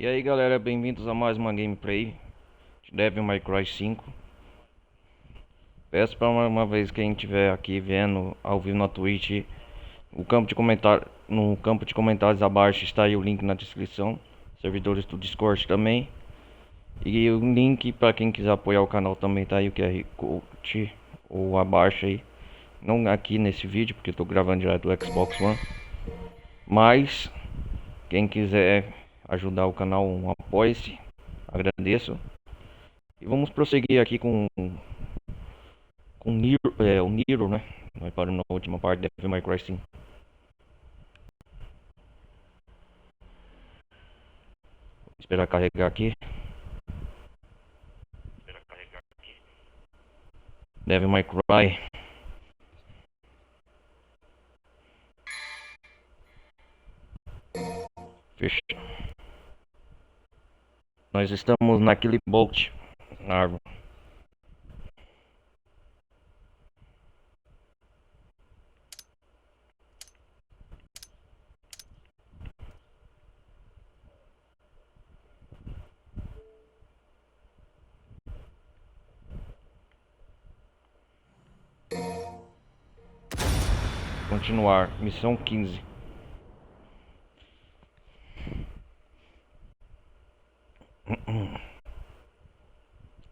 E aí galera, bem-vindos a mais uma gameplay de Devil May Cry 5. Peço para uma vez quem estiver aqui vendo ao vivo na Twitch, no campo de comentários abaixo está aí o link na descrição, servidores do Discord também. E o link para quem quiser apoiar o canal também tá aí, o QR Code ou abaixo aí. Não aqui nesse vídeo, porque eu tô gravando direto do Xbox One. Mas quem quiser ajudar o canal, apoie-se, agradeço. E vamos prosseguir aqui com o Nero, né? Nós paramos na última parte de Devil May Cry 5. Esperar carregar aqui. Devil May Cry. Fecha. Nós estamos naquele bolt na árvore. Continuar, missão 15.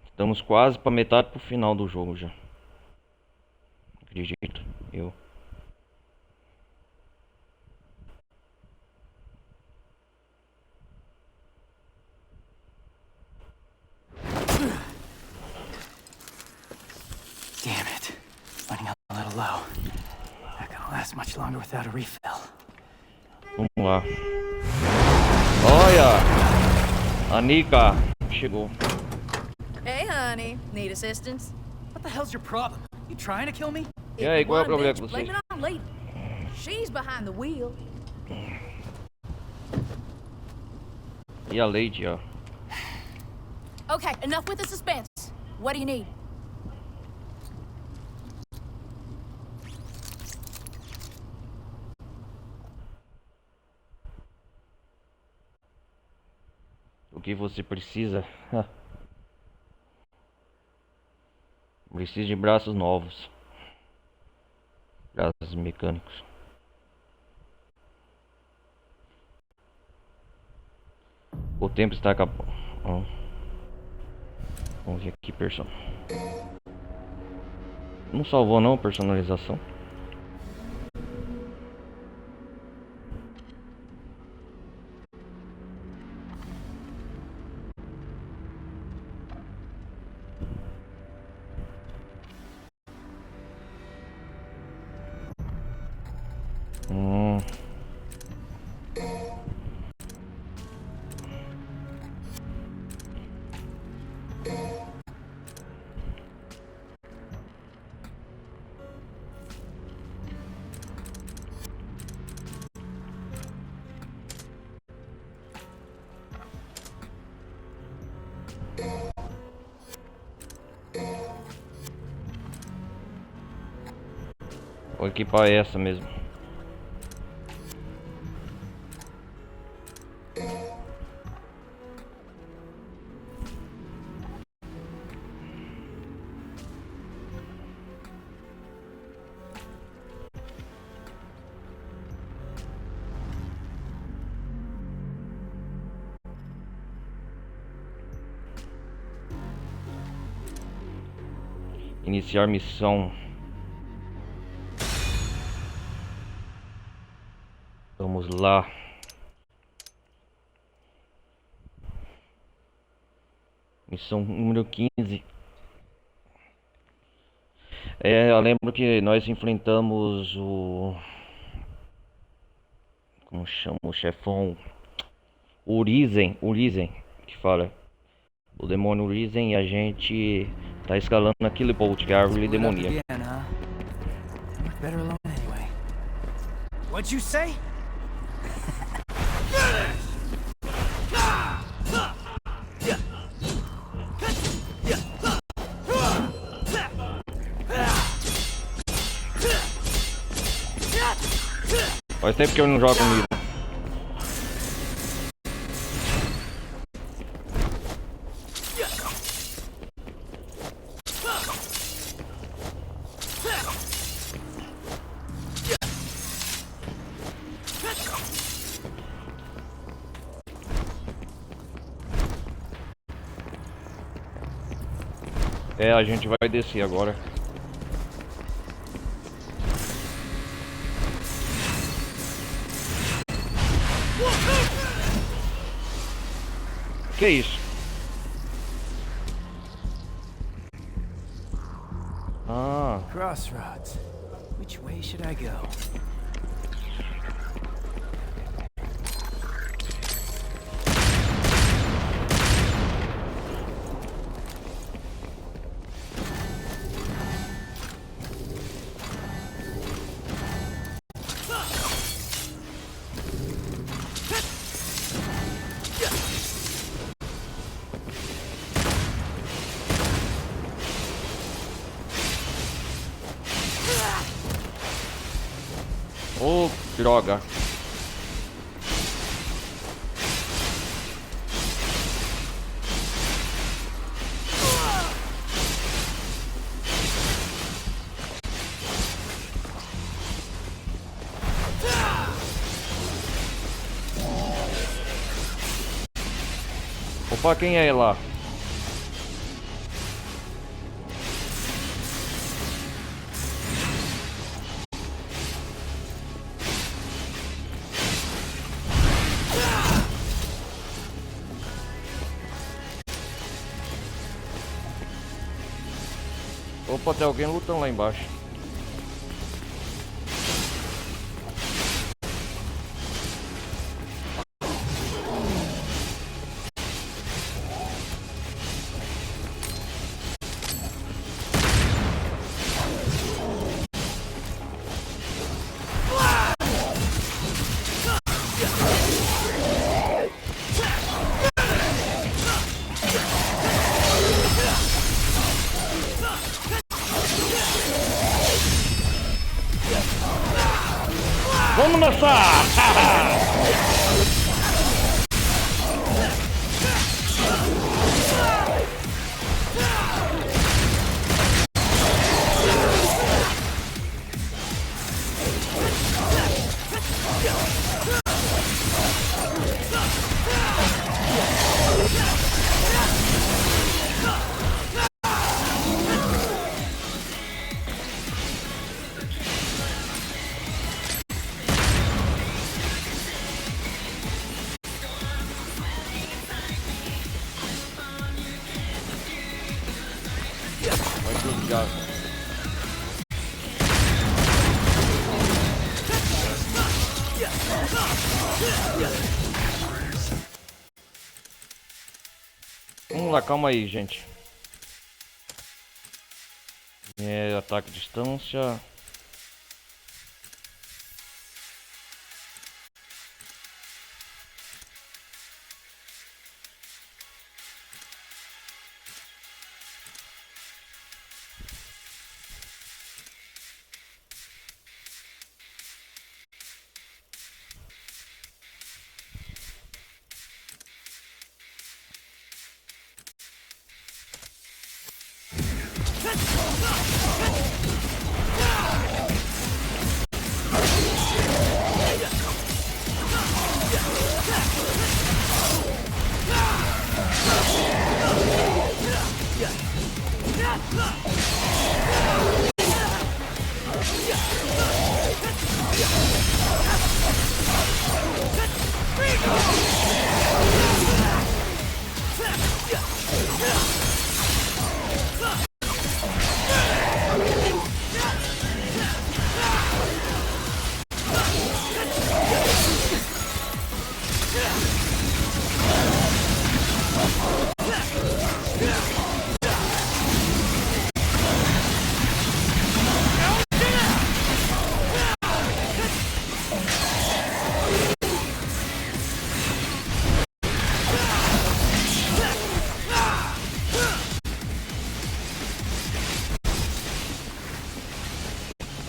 Estamos quase para metade pro final do jogo já. Acredito, eu. Damn it. Running a little low. Not gonna last much longer without a refill. Vamos lá. Olha! A Nika chegou. Hey, honey. Need assistance? What the hell's your problem? You trying to kill me? E aí, qual é o One problema bitch, com blame vocês? it on Lady. She's behind the wheel. E a Lady, ó. Okay, enough with the suspense. What do you need? O que você precisa? Precisa de braços novos. Braços mecânicos. O tempo está acabando. Vamos ver aqui, não salvou não, personalização. Vou equipar essa mesmo. Iniciar missão. Vamos lá. Missão número 15. Eu lembro que nós enfrentamos o... Como chama o chefão? Urizen, que fala. O demônio Urizen, e a gente tá escalando naquele bolt, que é a árvore demoníaca. Better alone anyway. What'd you say? Faz tempo que eu não jogo comigo. É, a gente vai descer agora. Que isso? Ah, Crossroads. Which way should I go? ô, droga. Opa, quem é lá? Opa, tem alguém lutando lá embaixo. Vamos começar! Vai desligar. Vamos lá, calma aí, gente. É, ataque à distância.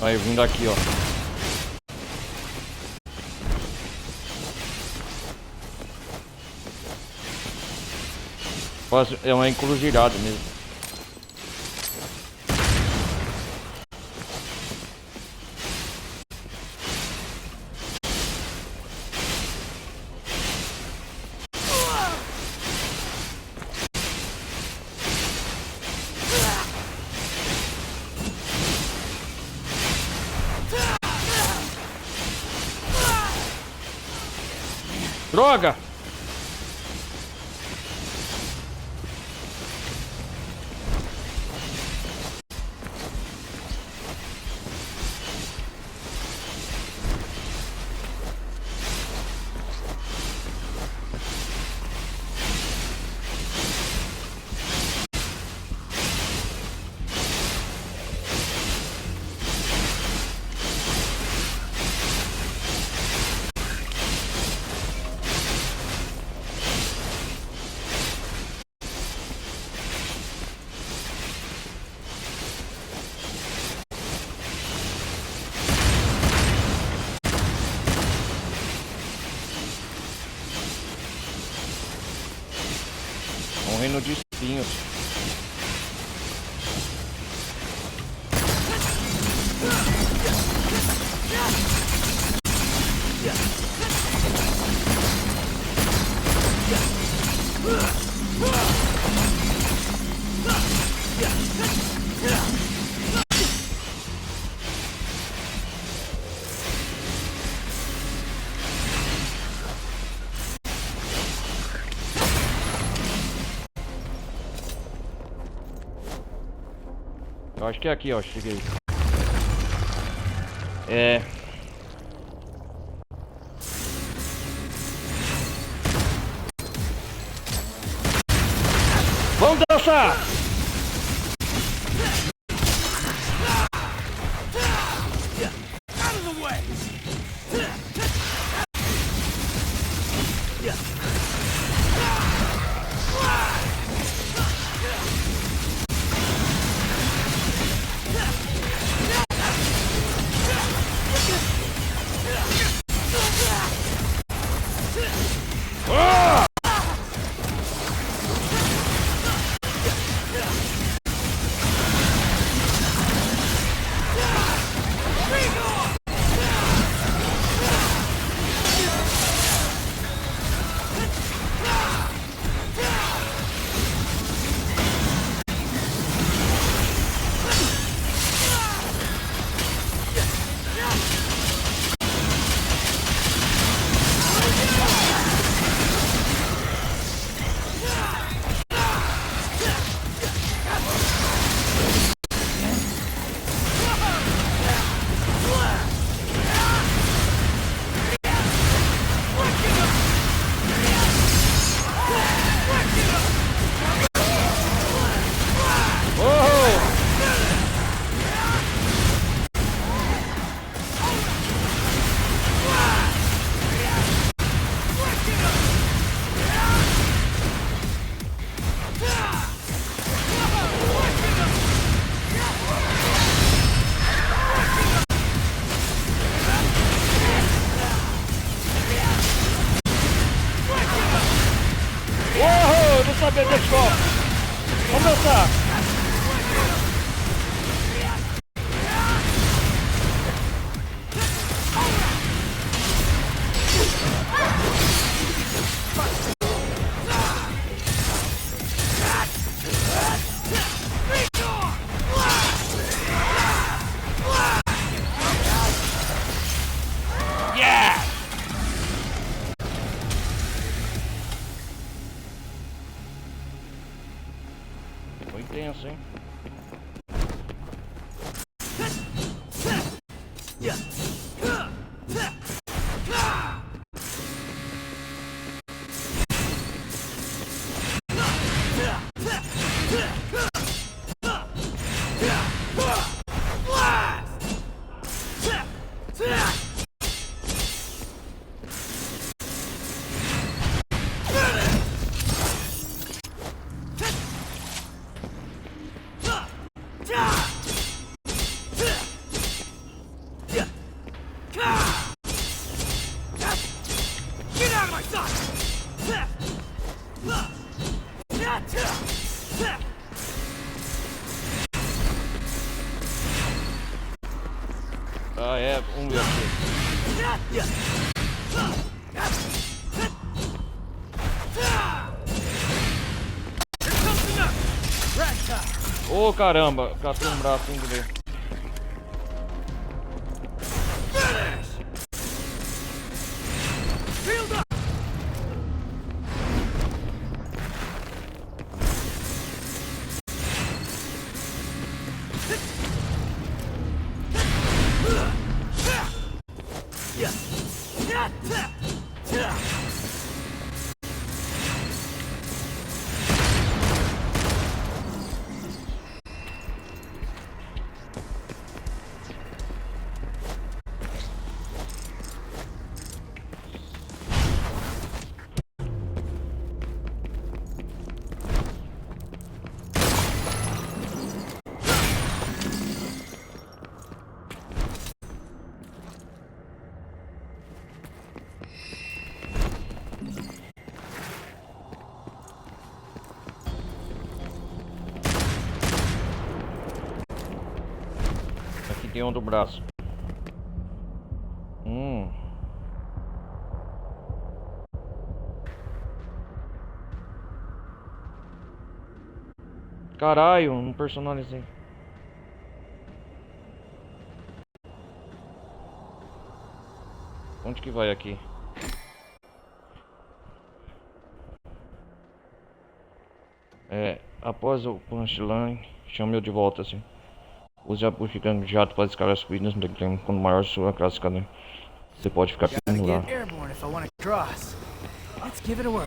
Aí, vindo aqui, ó. É uma encruzilhada mesmo. Droga! Um reino de espinhos. Eu acho que é aqui, ó. Cheguei. É. Vamos dançar! Eu não sabia desse golpe. Vamos dançar. Yeah! Foi intenso, hein? Get out of my sight! Ah, é. Vamos ver aqui. Ô, caramba. Catei um braço sem querer. Tem um do braço. Caralho, não personalizei. Onde que vai aqui? Após o punchline, chame-o de volta assim. Use a puxicando de jato para escalar as ruínas do declínio. Quanto maior sua cascada, você pode ficar firme lá. Get airborne if I want to cross. Let's give it a whirl.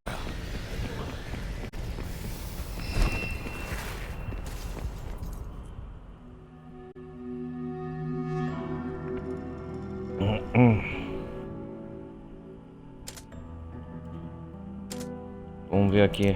Vamos ver aqui.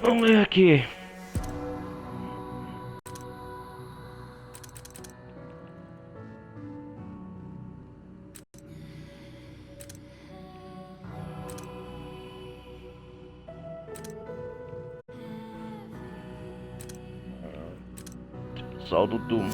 Vamos ver aqui. Saldo Doom.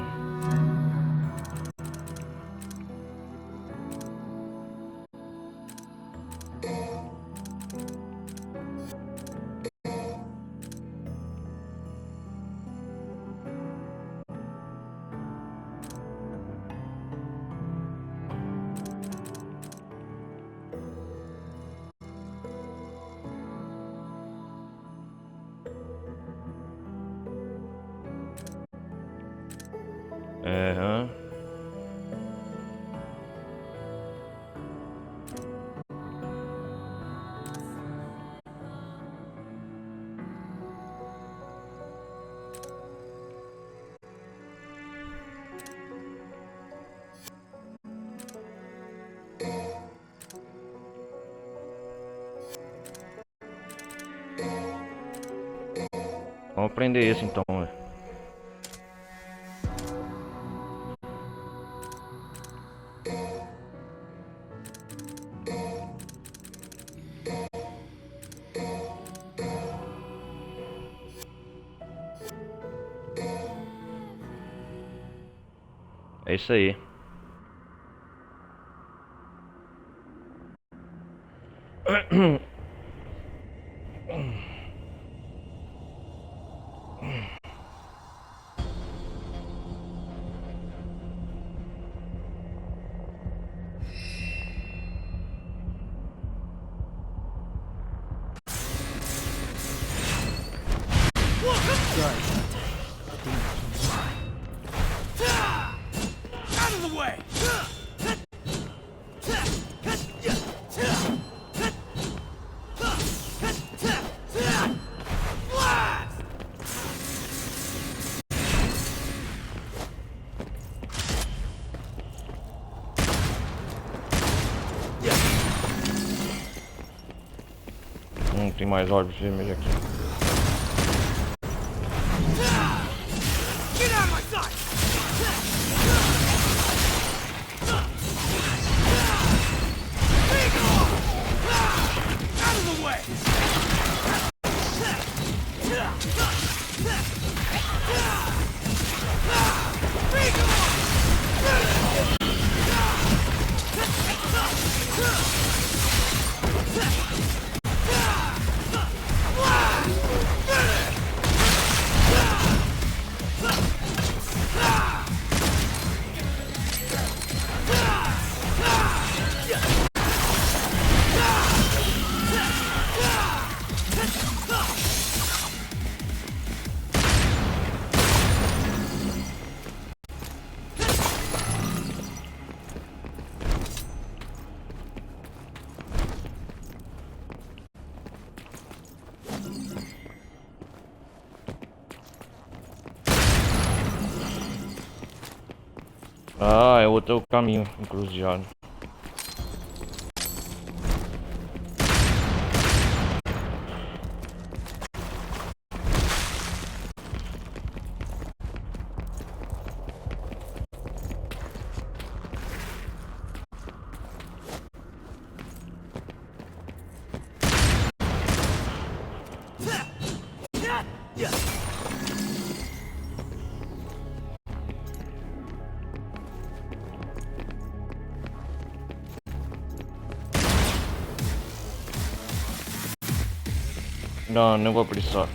Vamos aprender esse então, velho. É isso aí. Out of the way! Blast! Tem mais orbes vermelhos aqui. Get out of my sight! Out of the way! Ah, é outro caminho encruzilhado. Não, não vou precisar.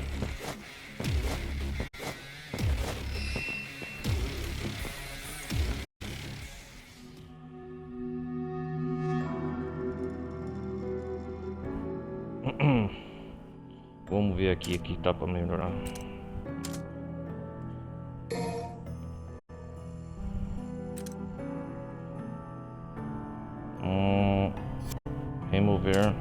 Vamos ver aqui, aqui tá pra melhorar. Remover.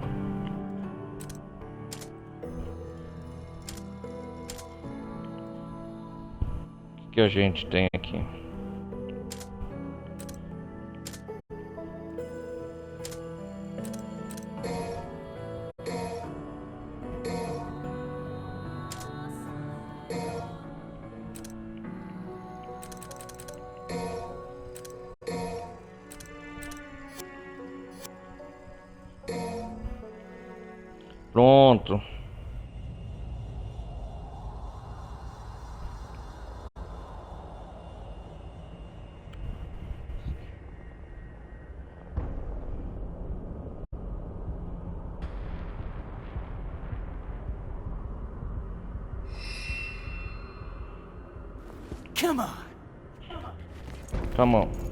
O que a gente tem aqui? Pronto. Come on. Come on.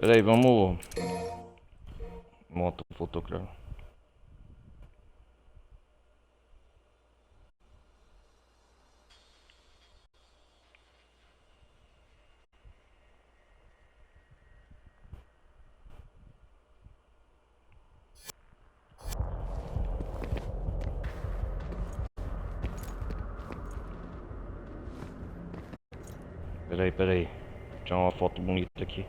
Peraí, vamos. Moto fotografar. Peraí. Tinha uma foto bonita aqui.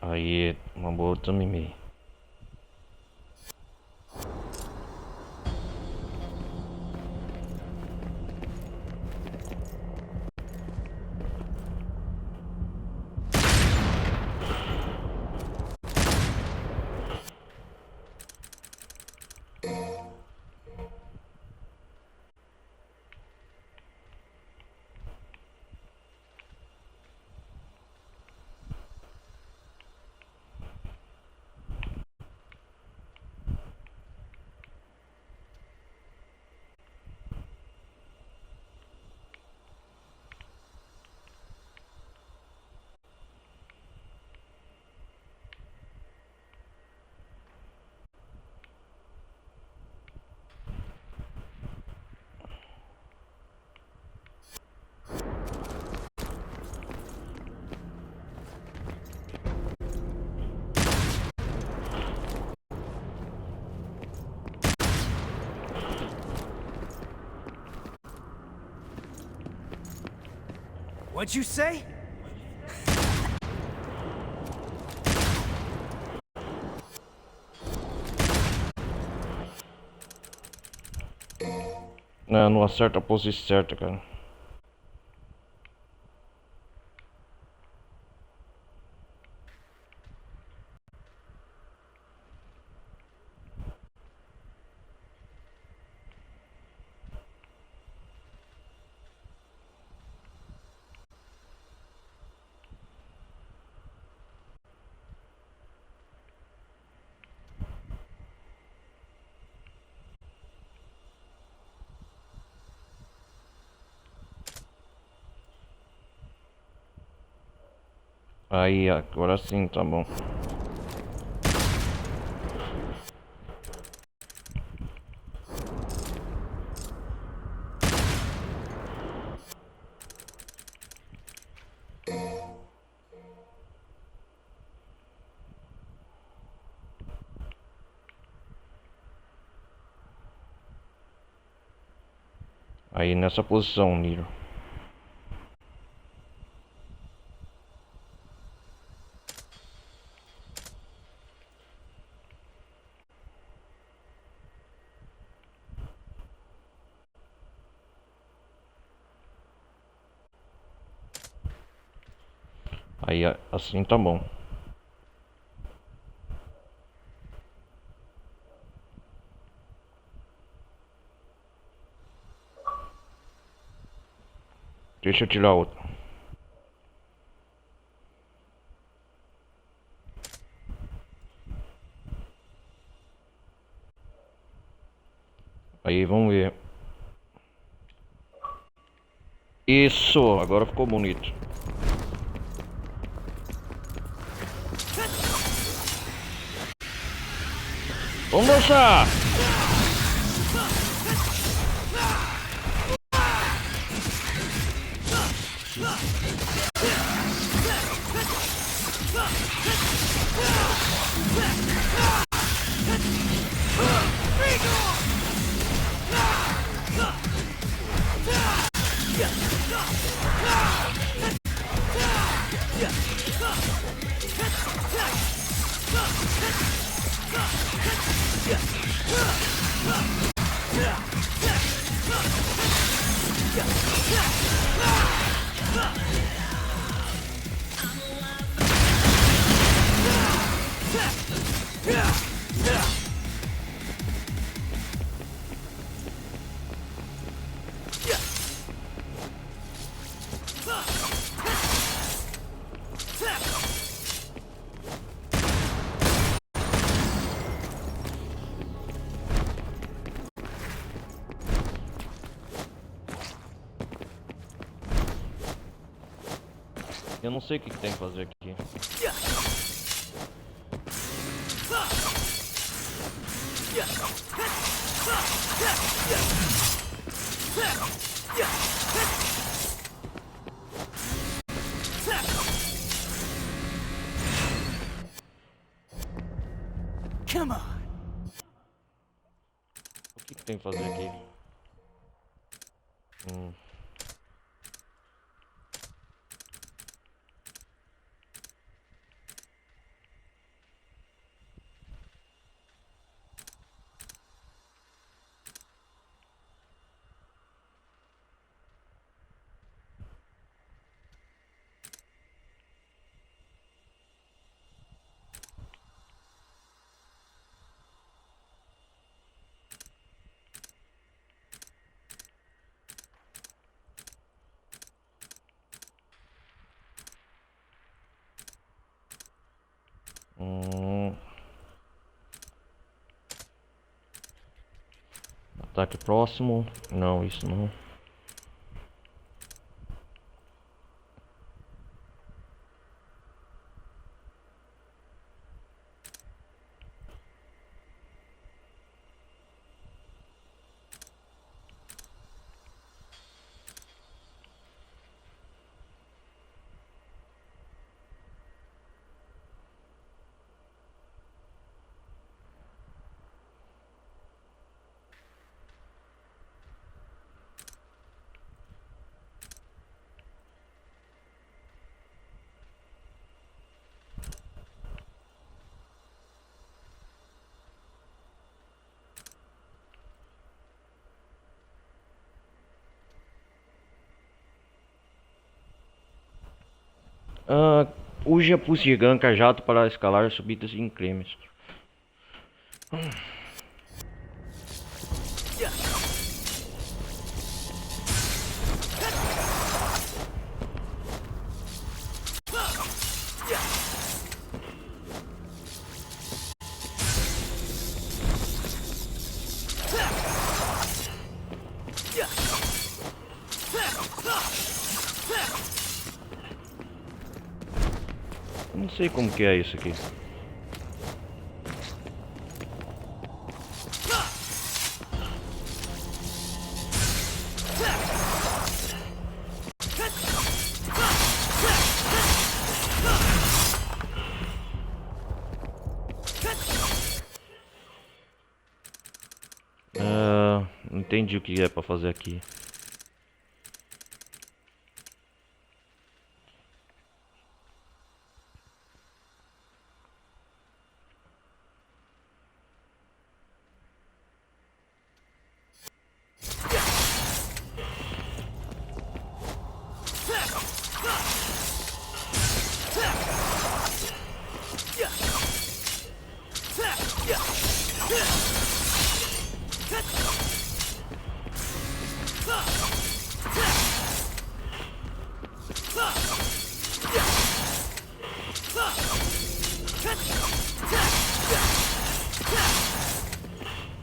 Aí, uma boa também. What'd you say? Não, não acerta a posição certa, cara. Aí, agora sim, tá bom. Aí nessa posição, Niro. Aí assim tá bom. Deixa eu tirar outro. Aí vamos ver. Isso, agora ficou bonito. Vamos dançar! Eu não sei o que tem que fazer aqui. Come on. O que tem que fazer aqui? Ataque próximo. Não, isso não. Use a pulse gun cajado para escalar subidas íngremes. Não sei como que é isso aqui. Não entendi o que é pra fazer aqui.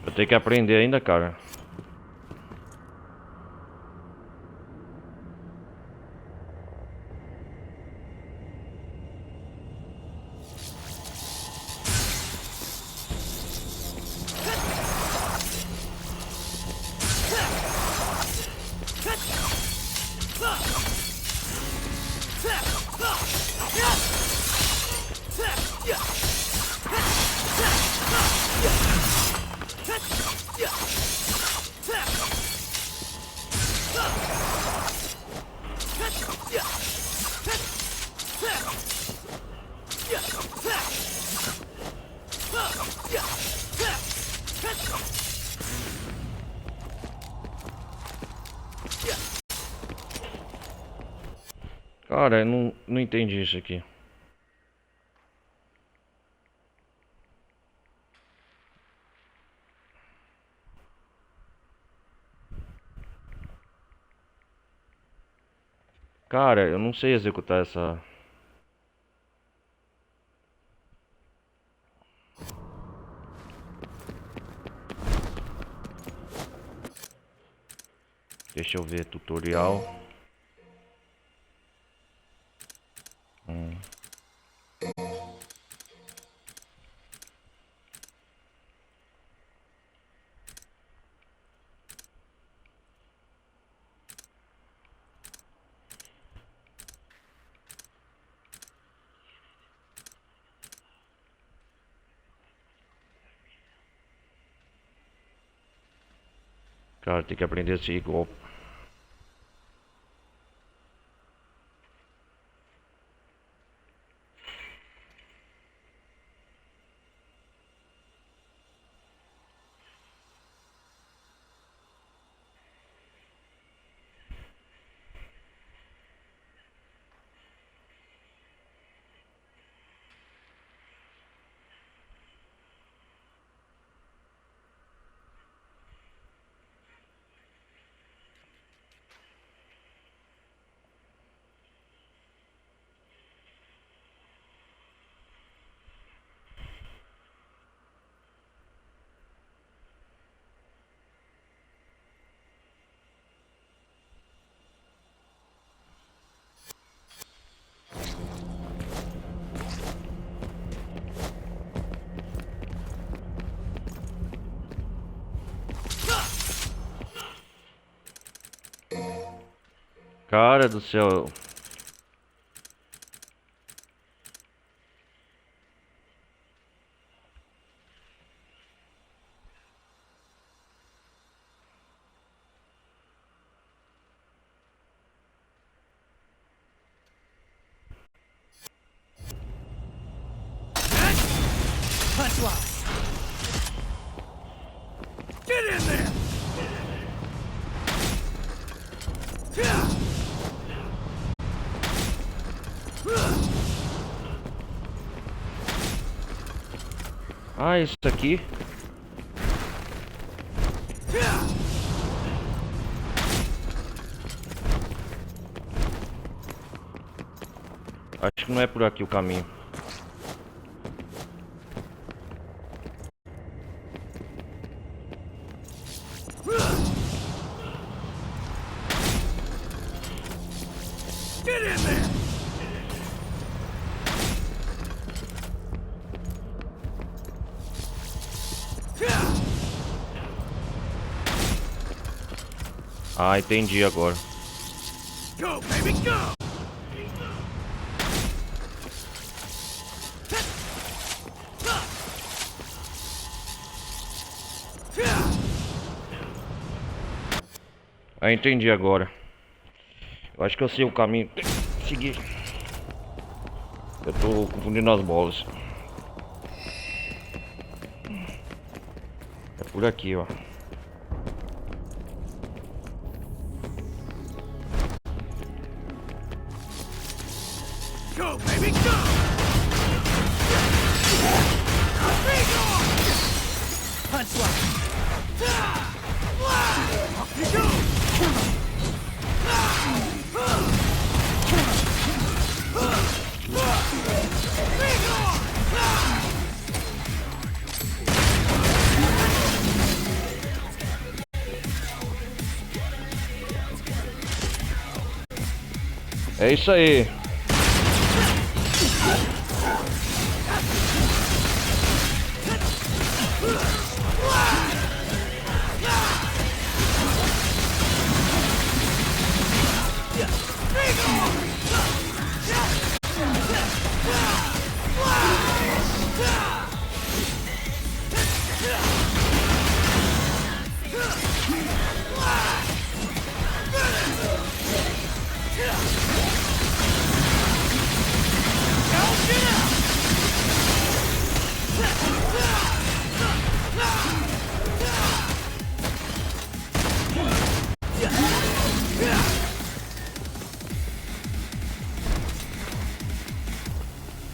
Eu tenho que aprender ainda, cara. Cara, eu não entendi isso aqui. Cara, eu não sei executar essa. Deixa eu ver tutorial. Cara, tem que aprender esse golpe. Cara do céu. Punch lock. Get in there! Yeah. Ah, isso aqui. Acho que não é por aqui o caminho. Ah, entendi agora. Go, baby, go! Ah, entendi agora. Eu acho que eu sei o caminho. Seguir. Eu tô confundindo as bolas. É por aqui, ó. Go, baby, go! Punch line! Off you go! É isso aí.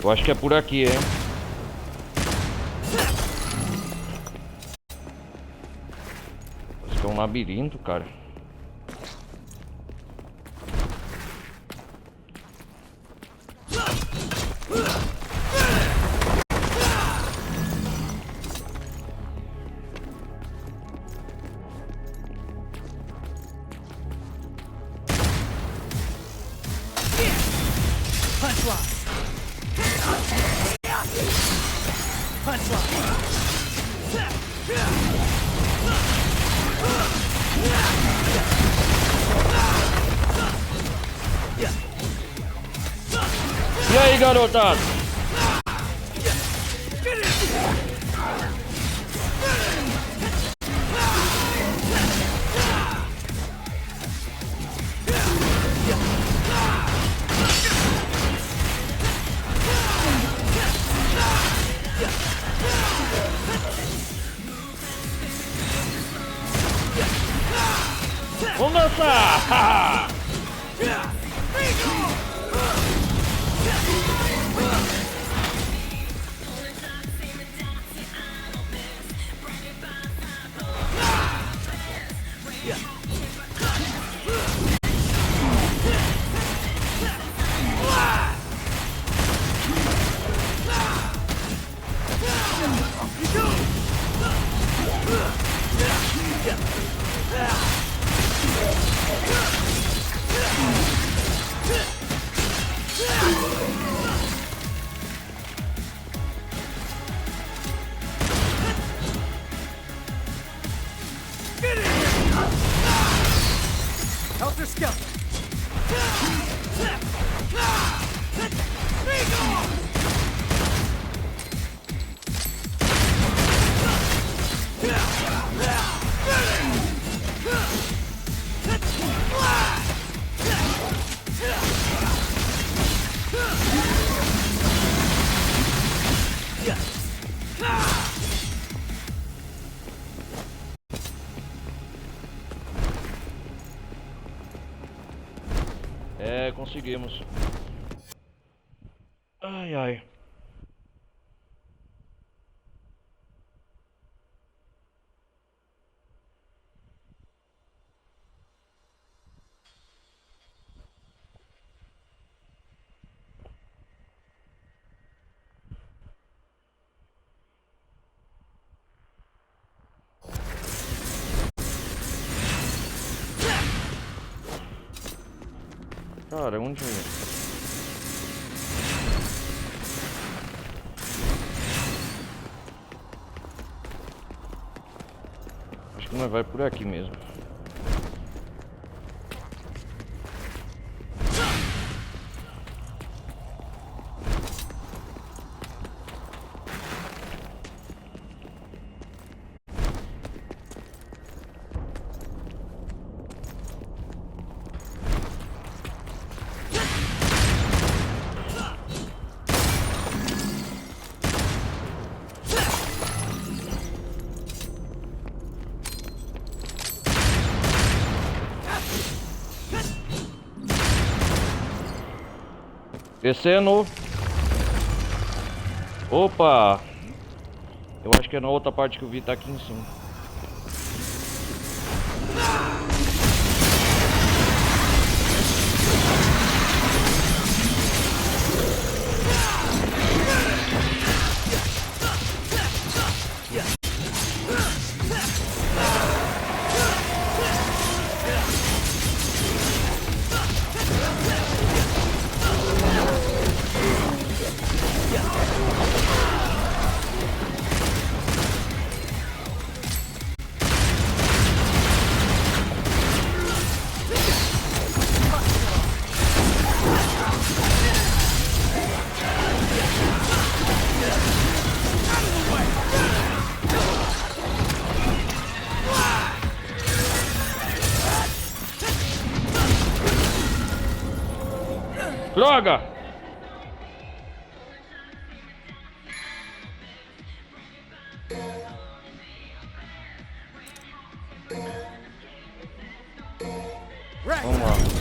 Eu acho que é por aqui, hein? Acho que é um labirinto, cara. Punch line! Punch line! E aí, garotada? Vamos dançar! Helter Skelter! É, conseguimos. Ai, ai. Cara, onde... Acho que nós vai por aqui mesmo. Descendo. Opa! Eu acho que é na outra parte que eu vi, tá aqui em cima. Droga! Vamos lá.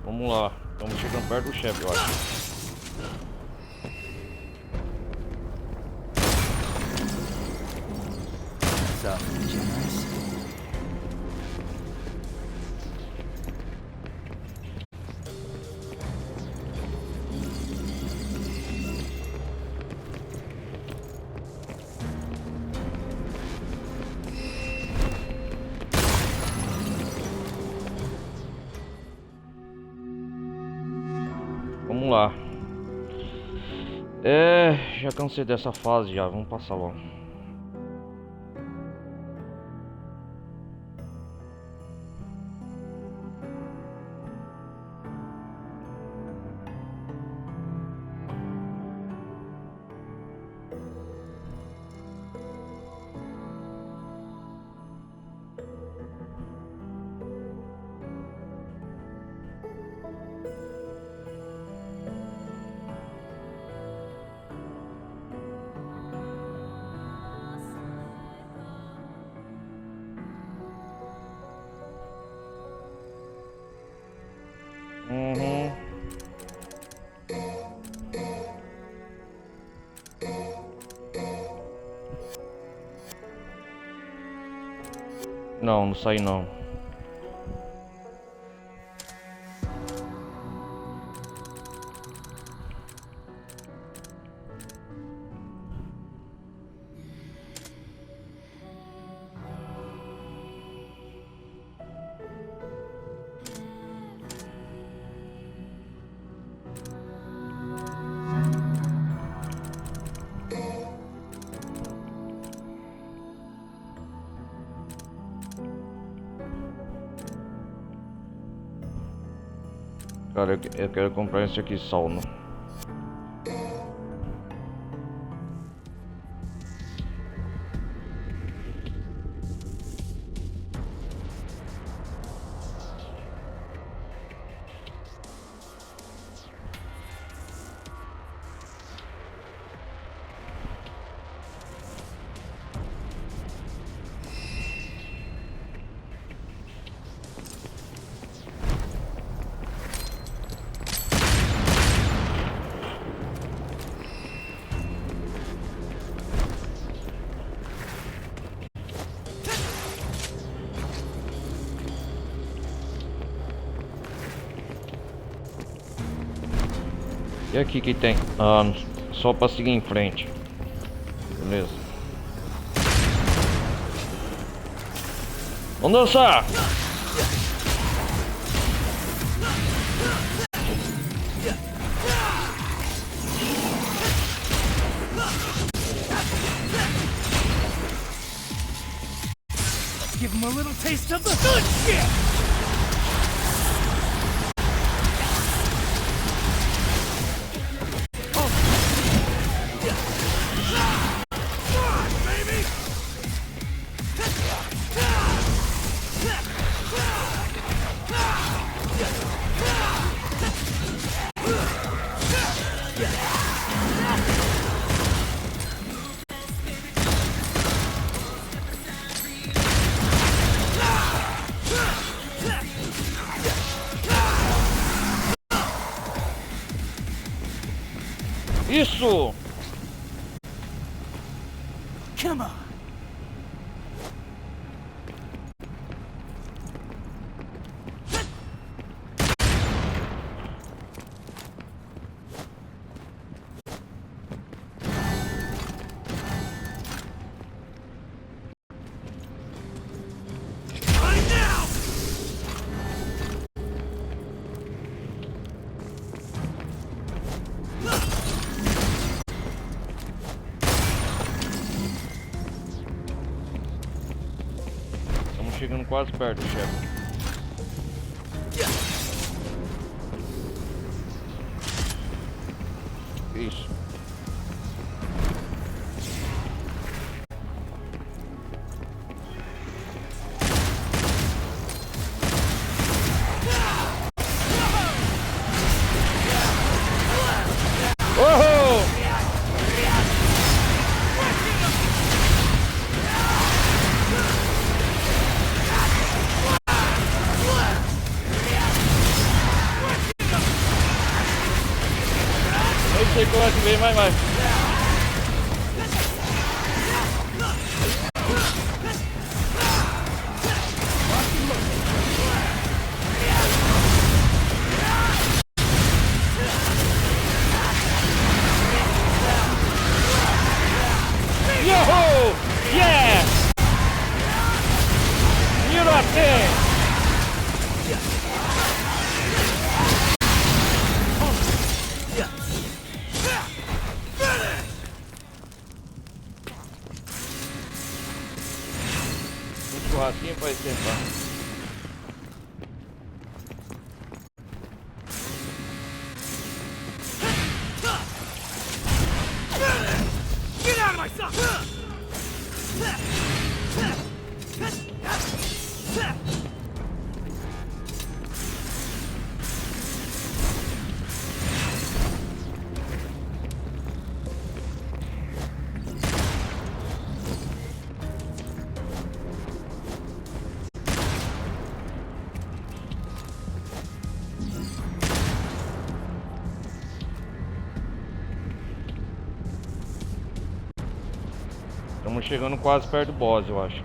Vamos lá. Estamos chegando perto do chefe, eu acho. So, generous. Vamos lá. Já cansei dessa fase já. Vamos passar logo. Não, não saí não. Cara, eu quero comprar esse aqui, Salno. E aqui que tem? Ah, só pra seguir em frente. Beleza. Vamos dançar! Give him a little taste of the good shit! Isso! Come on! Chegando quase perto, chefe. Isso. Oh! Não sei como é que vem, mas vai. Yo! Yeah! You know what? Churrasquinho pra esquentar. Get out of my sight! Estamos chegando quase perto do boss, eu acho.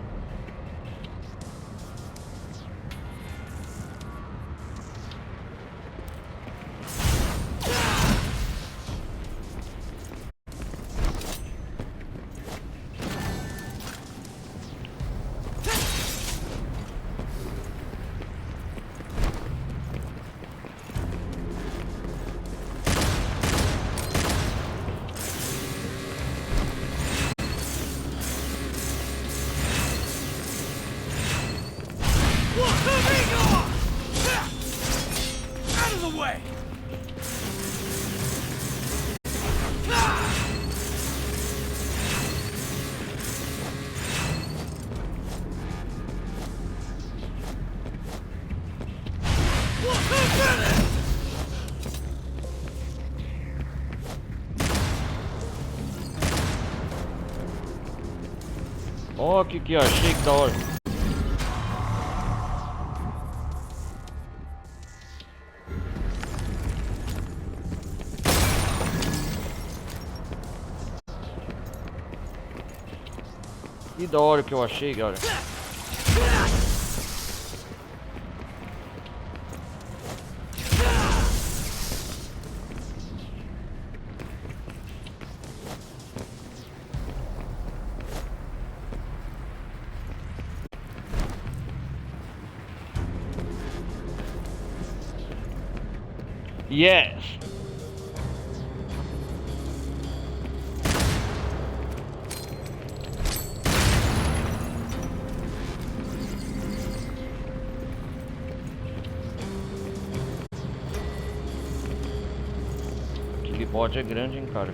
Ó, que achei, que da hora. Que da hora que eu achei, galera. Yes! Aquele bot é grande, hein, cara.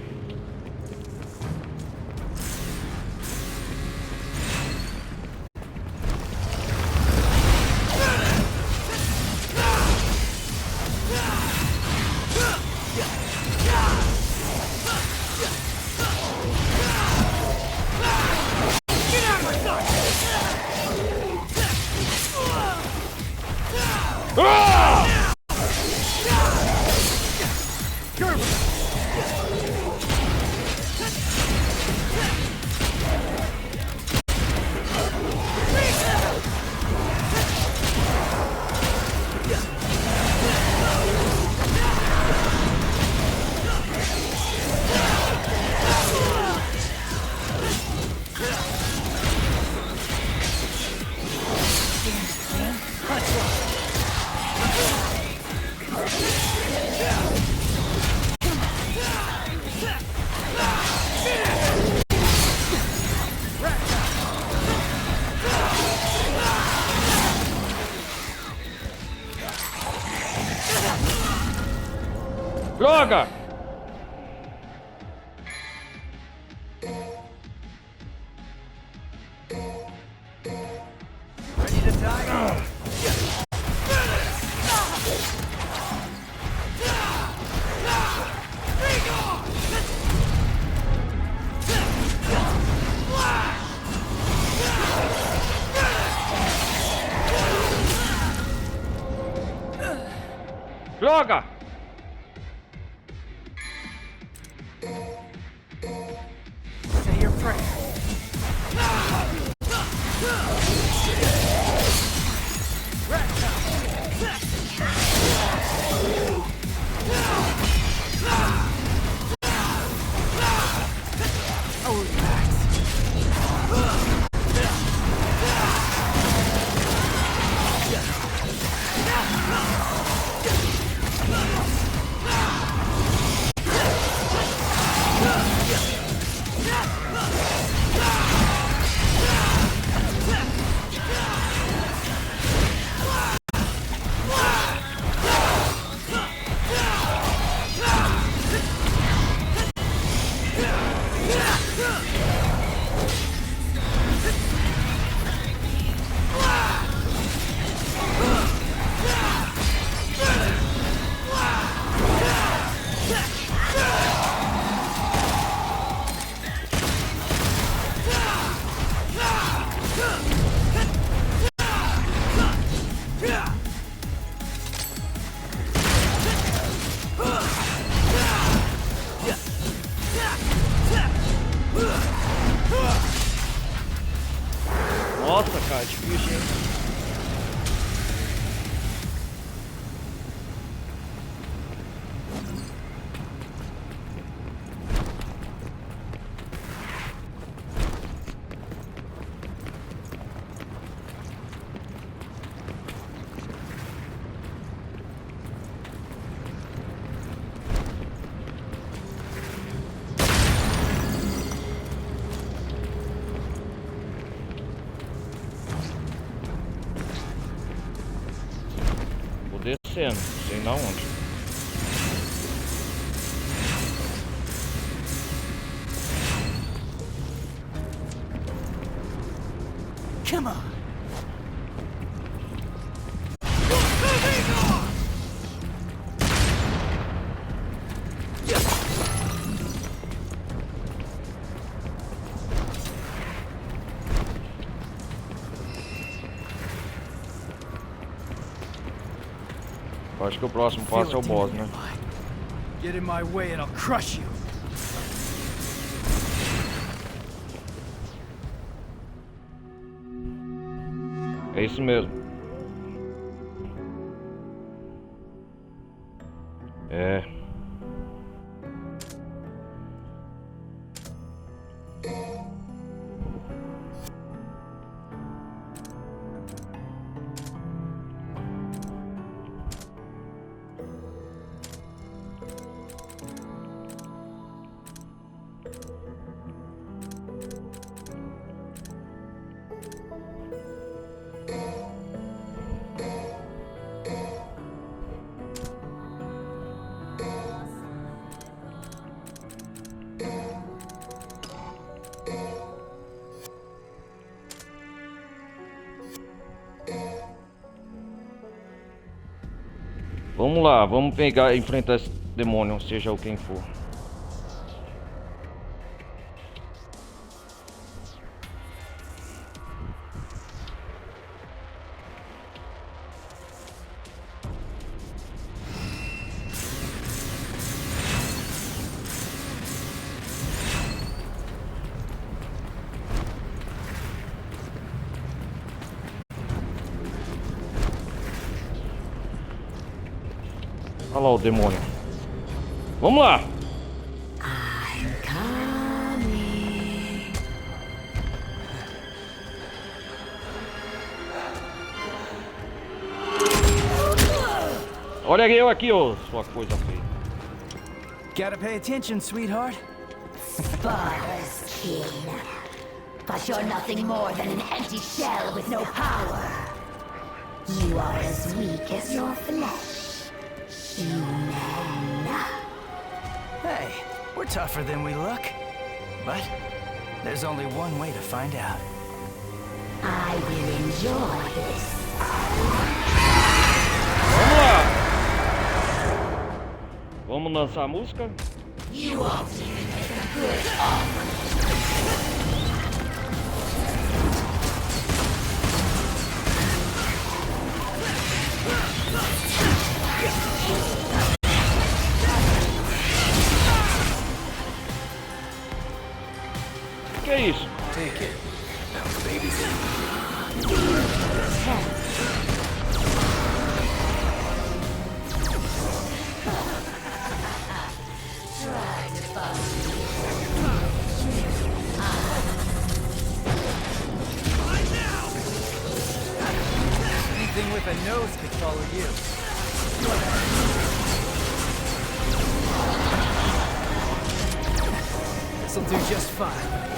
Ah! Droga! Droga! Say your prayer. Oh, relax. Nossa, cara, difícil, hein? Vou descendo, sei na onde. Come on. Eu acho que o próximo passo é o boss, né? Get in my way and I'll crush you. É isso mesmo. É. Vamos lá, vamos pegar e enfrentar esse demônio, seja o quem for. Olha lá o demônio. Vamos lá! Olha eu aqui, ô, sua coisa feia. Gotta pay attention, sweetheart. Sparta's king. But you're nothing more than an empty shell with no power. You are as weak as your flesh. Human. Hey, we're tougher than we look. But there's only one way to find out. I will enjoy this. Vamos lá! Vamos lançar a música? You won't even make a good offer. Que é isso? Take it. Now, baby. Anything with a nose could follow you. This'll do just fine.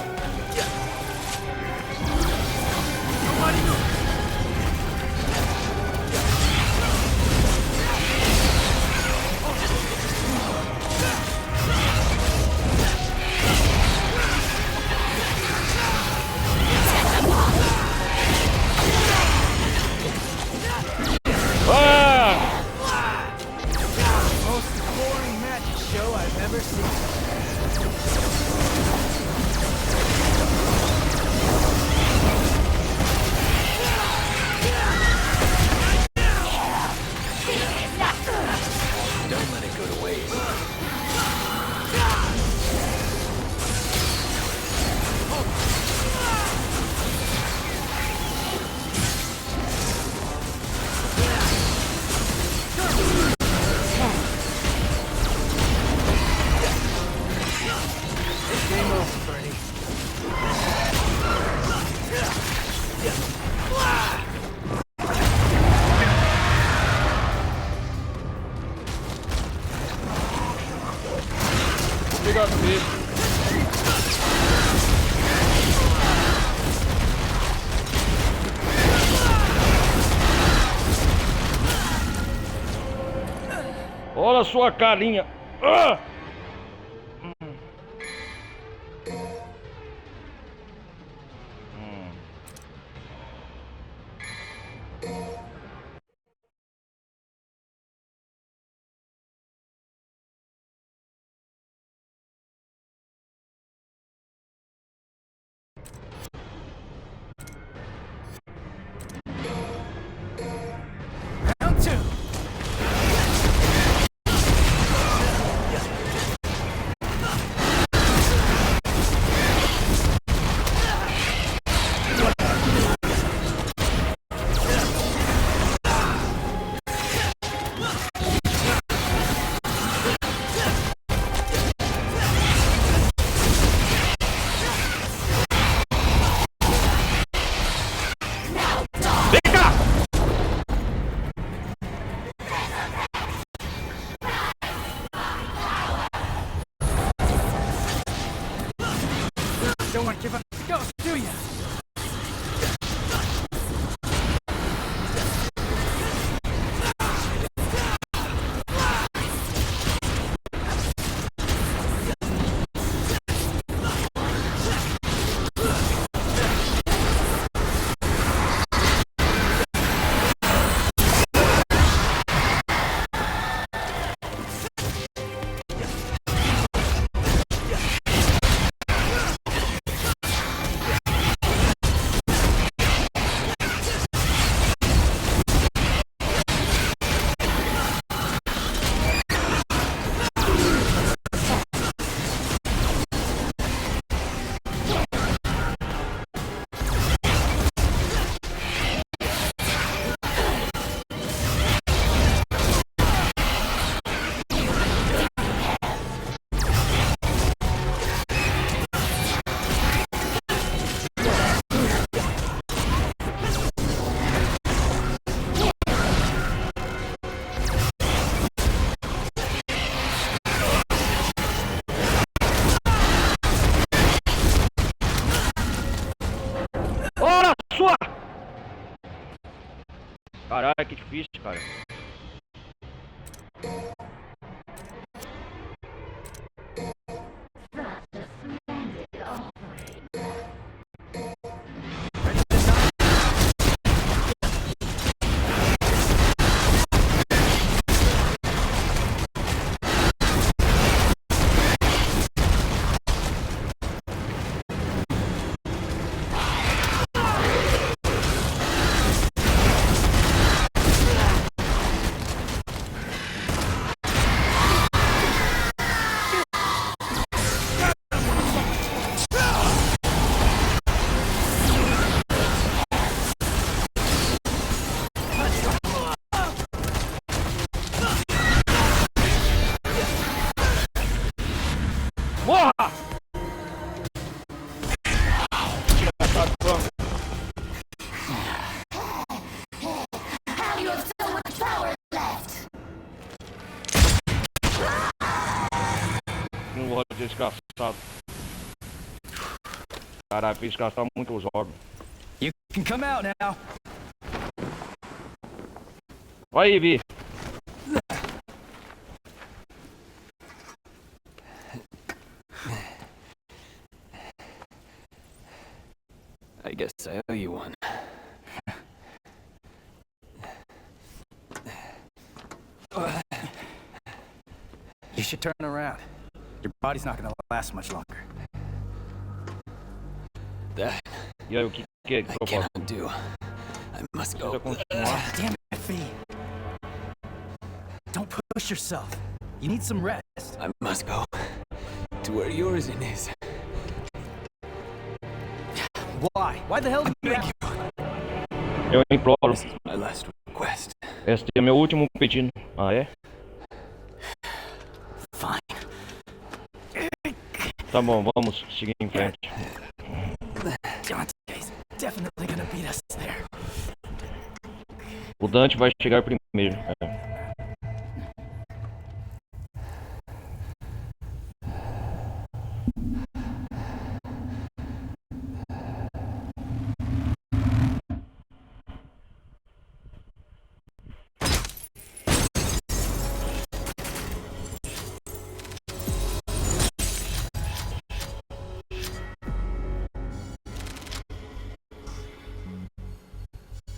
Most boring magic show I've ever seen. Don't let it go to waste. Game over, Bernie. Obrigado mesmo. Olha a sua carinha. Ah! Round two. Don't want to give up the ghost, do you? Ora sua! Caralho, que difícil, cara. Morra! How you have so much power left? Não vou desgraçado. Caralho, fiz gastar muito os órgãos. You can come out now. Vai aí, Vi. I guess I owe you one. You should turn around. Your body's not gonna last much longer. That E aí, o que é que eu posso? cannot do. I must go. Precisa continuar. Damn it, Fee. Don't push yourself. You need some rest. I must go to where yours is. Why? Why the hell do you have... Eu imploro. This is my last request. Esse é meu último pedido. Ah, é? Fine. Tá bom, vamos seguir em frente. Dante's definitely gonna beat us there. O Dante vai chegar primeiro. É.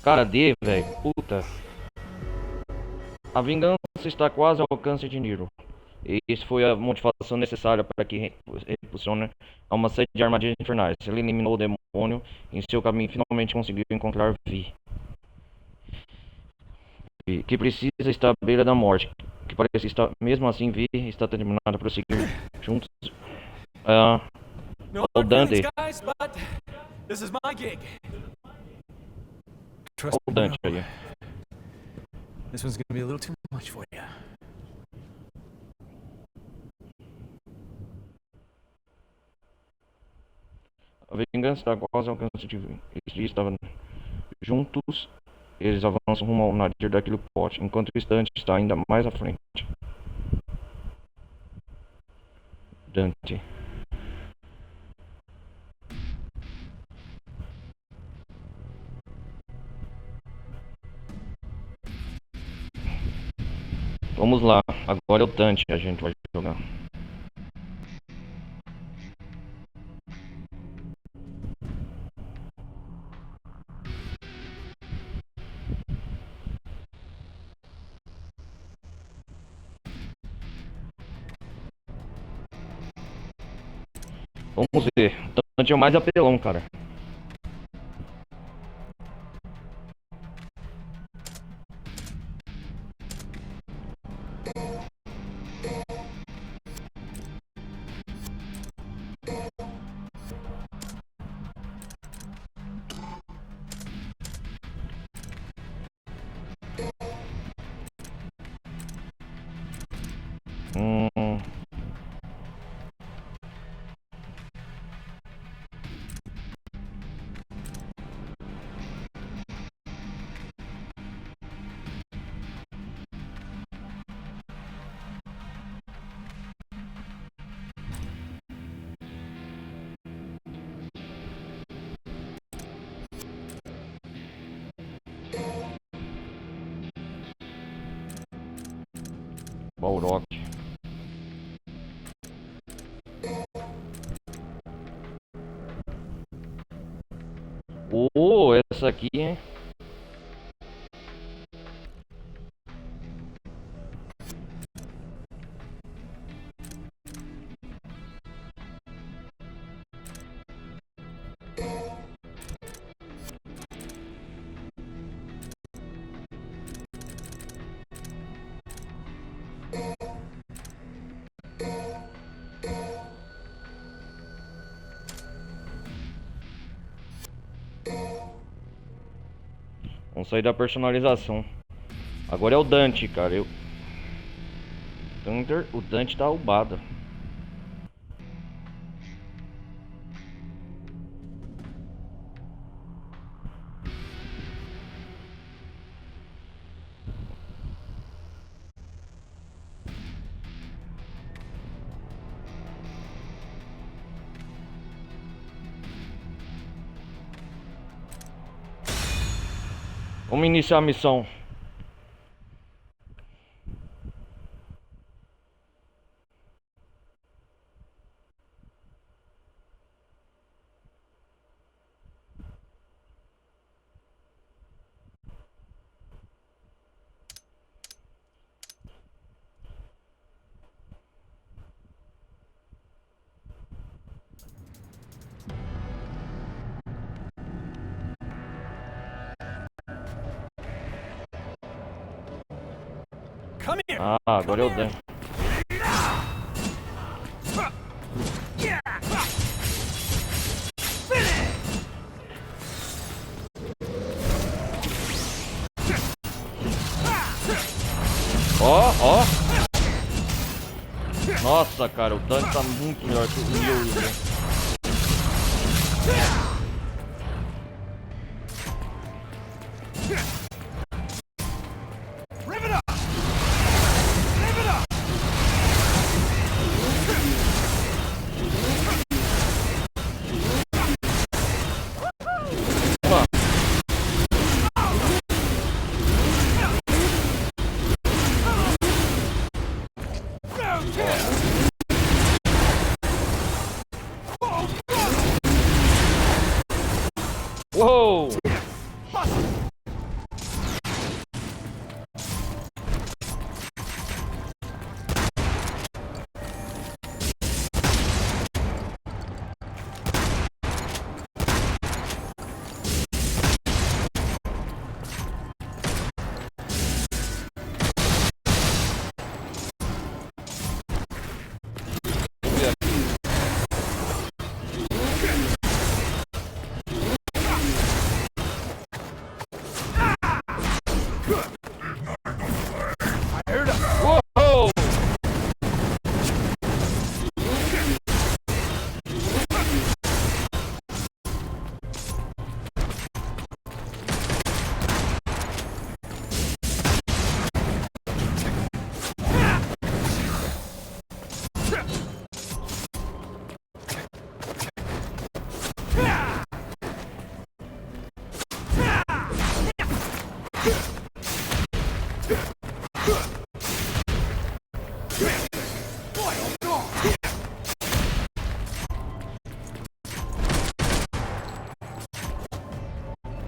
Cara, D, velho. Puta. A vingança está quase ao alcance de Nero. E isso foi a motivação necessária para que repulsione a uma série de armadilhas infernais. Ele eliminou o demônio e em seu caminho finalmente conseguiu encontrar Vi. Que precisa estar à beira da morte. Que parece estar, mesmo assim, Vi está determinada a prosseguir juntos. No Oh, hard Dante. feelings, guys, but this is my gig. Trust O me, Dante bro. aí. This one's gonna be a little too much for you. A vingança está quase ao alcance de Vi. Eles estavam juntos. Eles avançam rumo ao nadir daquele pote, enquanto o Dante está ainda mais à frente. Dante. Vamos lá, agora é o Dante que a gente vai jogar. Vamos ver, o Dante é o mais apelão, cara. Hum. Balrog. Oh, essa aqui, hein? Vamos sair da personalização. Agora é o Dante, cara. O Dante tá roubado. Vamos iniciar a missão. Come here. Ah, agora é o Dante. Ó, ó. Nossa, cara, o Dante tá muito melhor que o Ryu, né? Uou!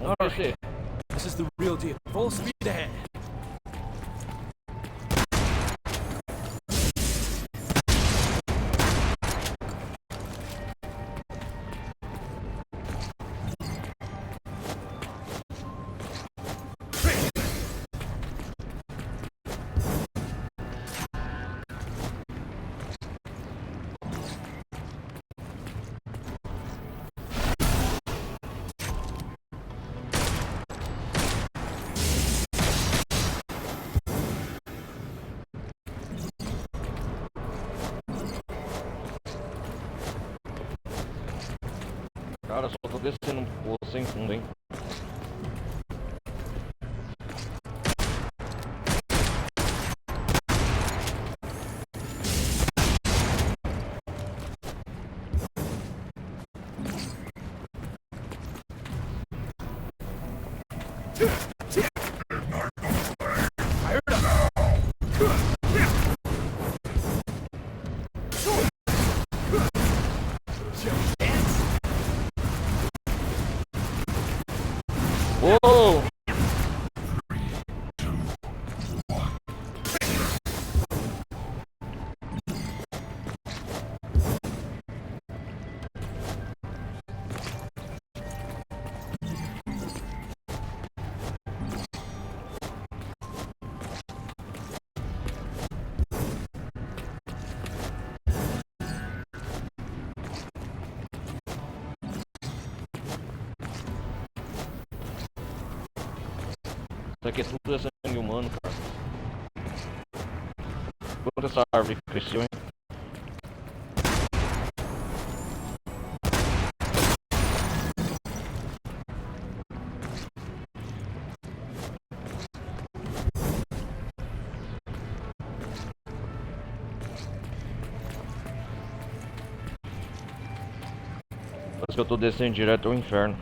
Vamos descer. This is the real deal. Full speed ahead. Cara, só tô descendo um poço sem fundo, hein? Uou! Isso aqui é tudo é sangue humano, cara. Quando essa árvore cresceu, hein? Parece que eu tô descendo direto ao inferno.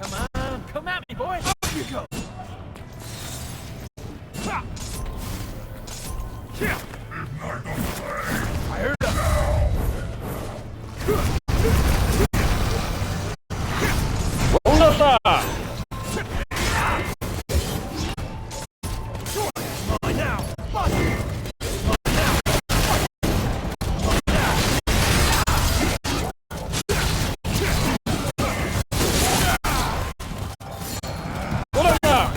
Come on, come at me, boy. Up you go. Ha! Yeah. Fired up. Vamos dançar! Mine now. Vamos dançar!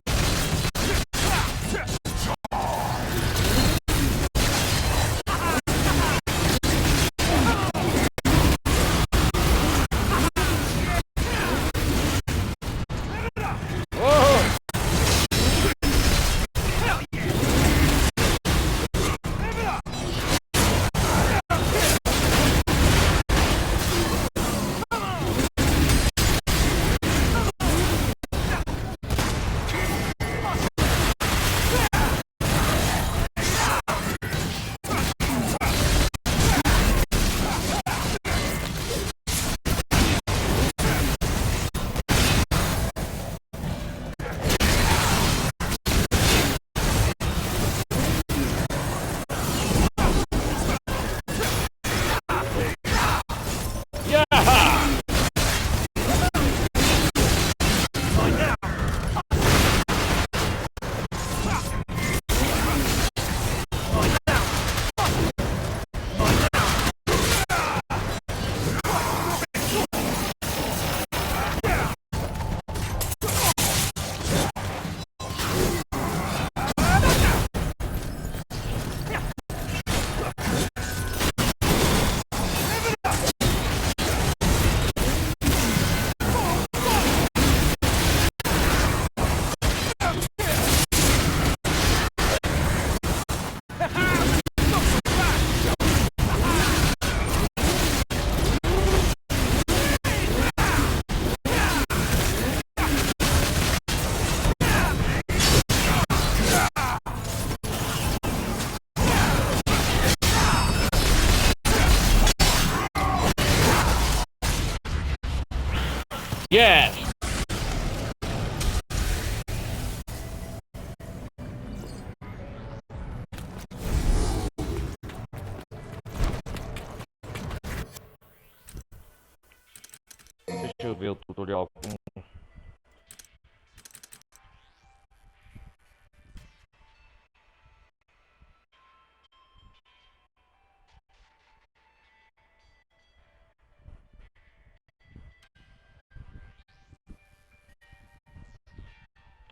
Oh! Yeah! Yes! Deixa eu ver o tutorial.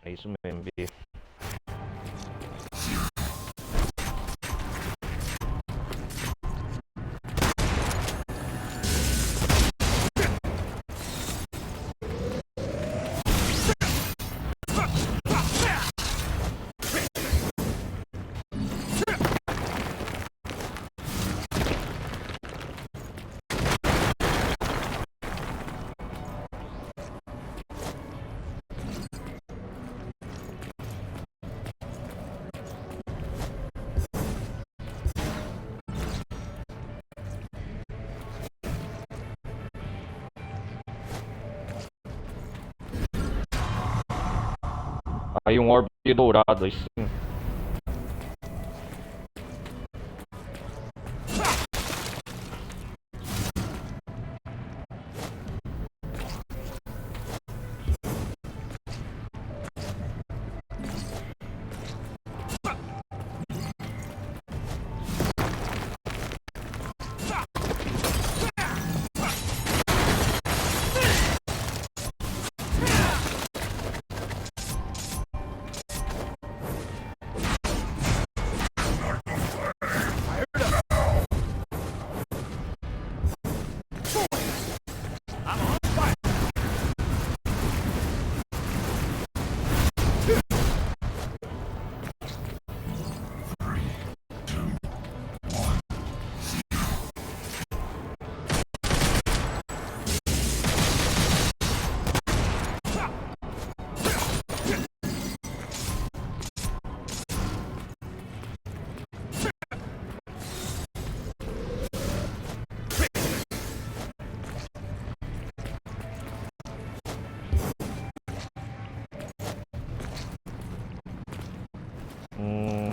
É isso mesmo, B. Aí um orbe dourado, aí sim. Hum.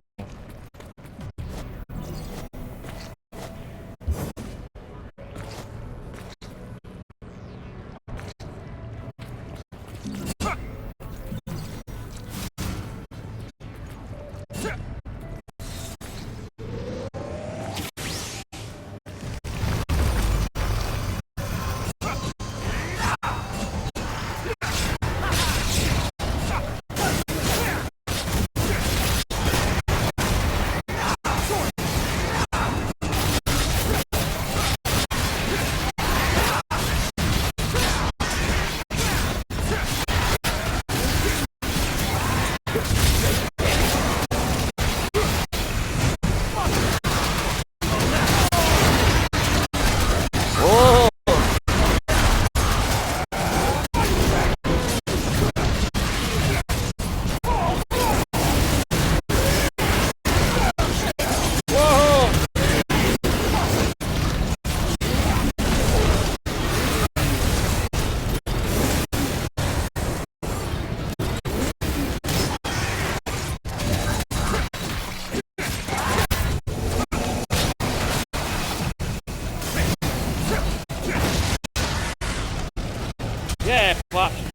É, fácil.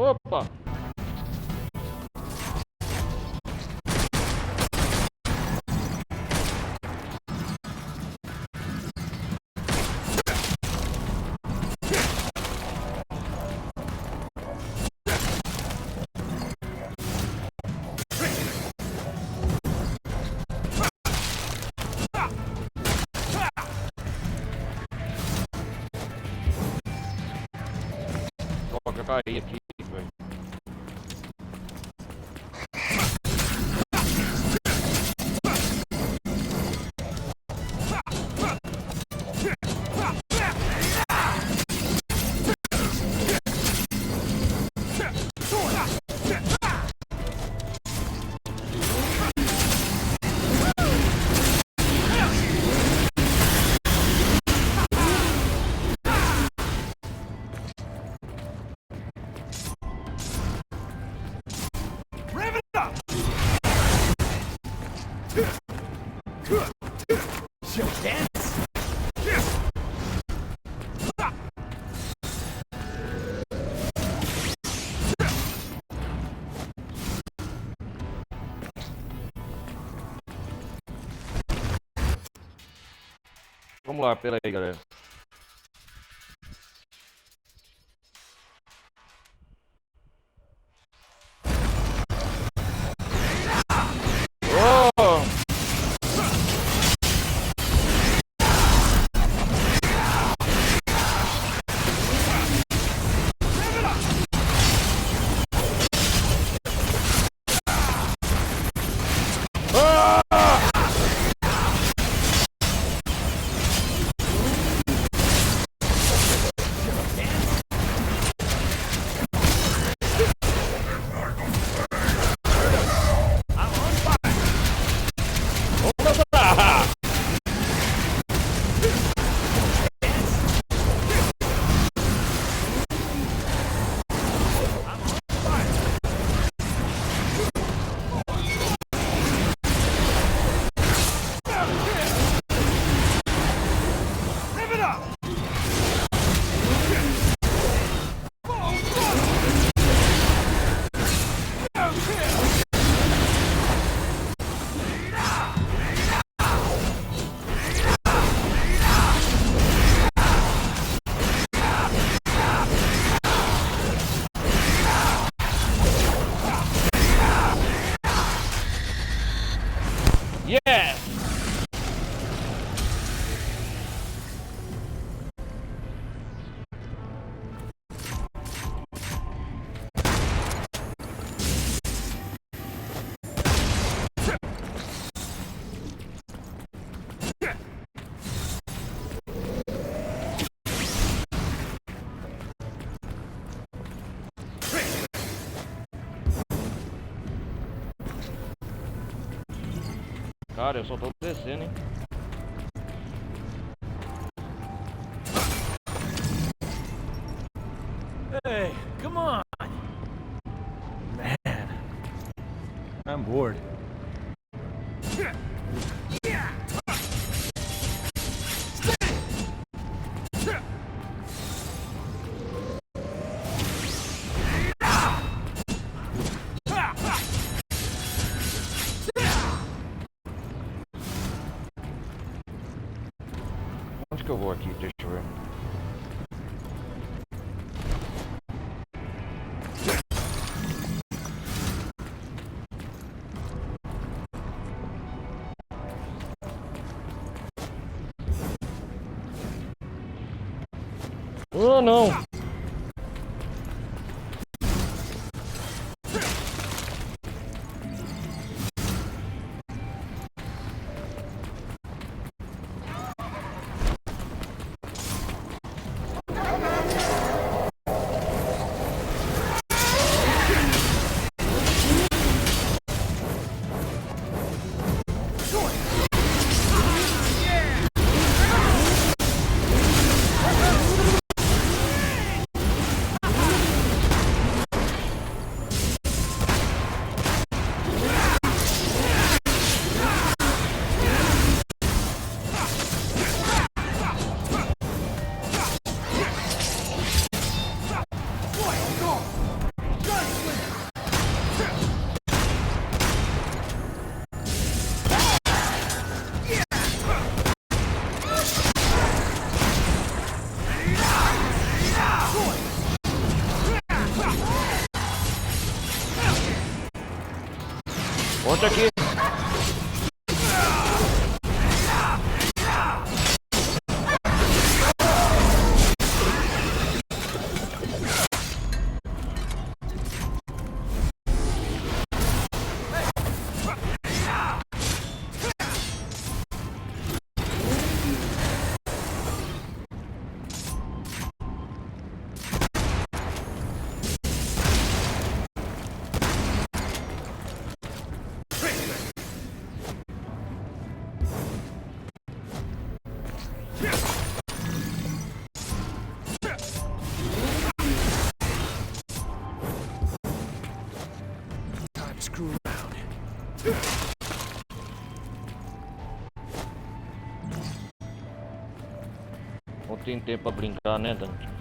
Opa! Droga, eu caí aqui, velho. Show dance. Vamos lá, pera aí, galera. Oh! Yes! Cara, eu só tô descendo, hein? Hey, come on. Man, I'm bored. Onde que eu vou aqui? Deixa eu ver. Oh, não! Volta aqui. Time to screw around. Não tem tempo pra brincar, né, Dante?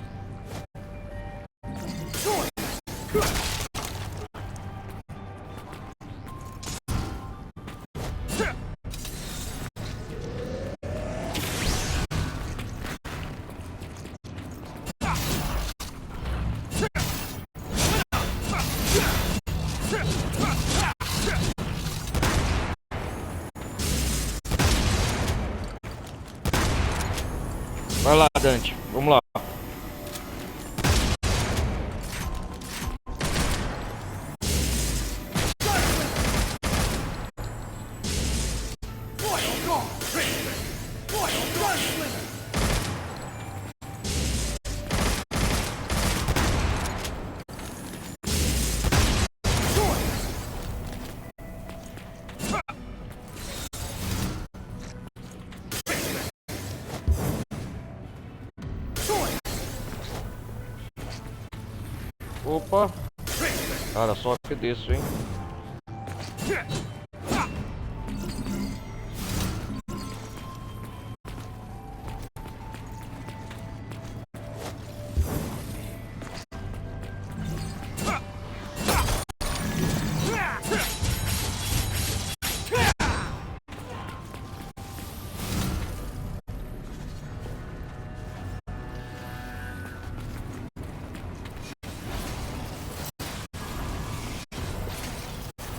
Vai lá, Dante. Vamos lá. Opa! Cara, só que desço, hein?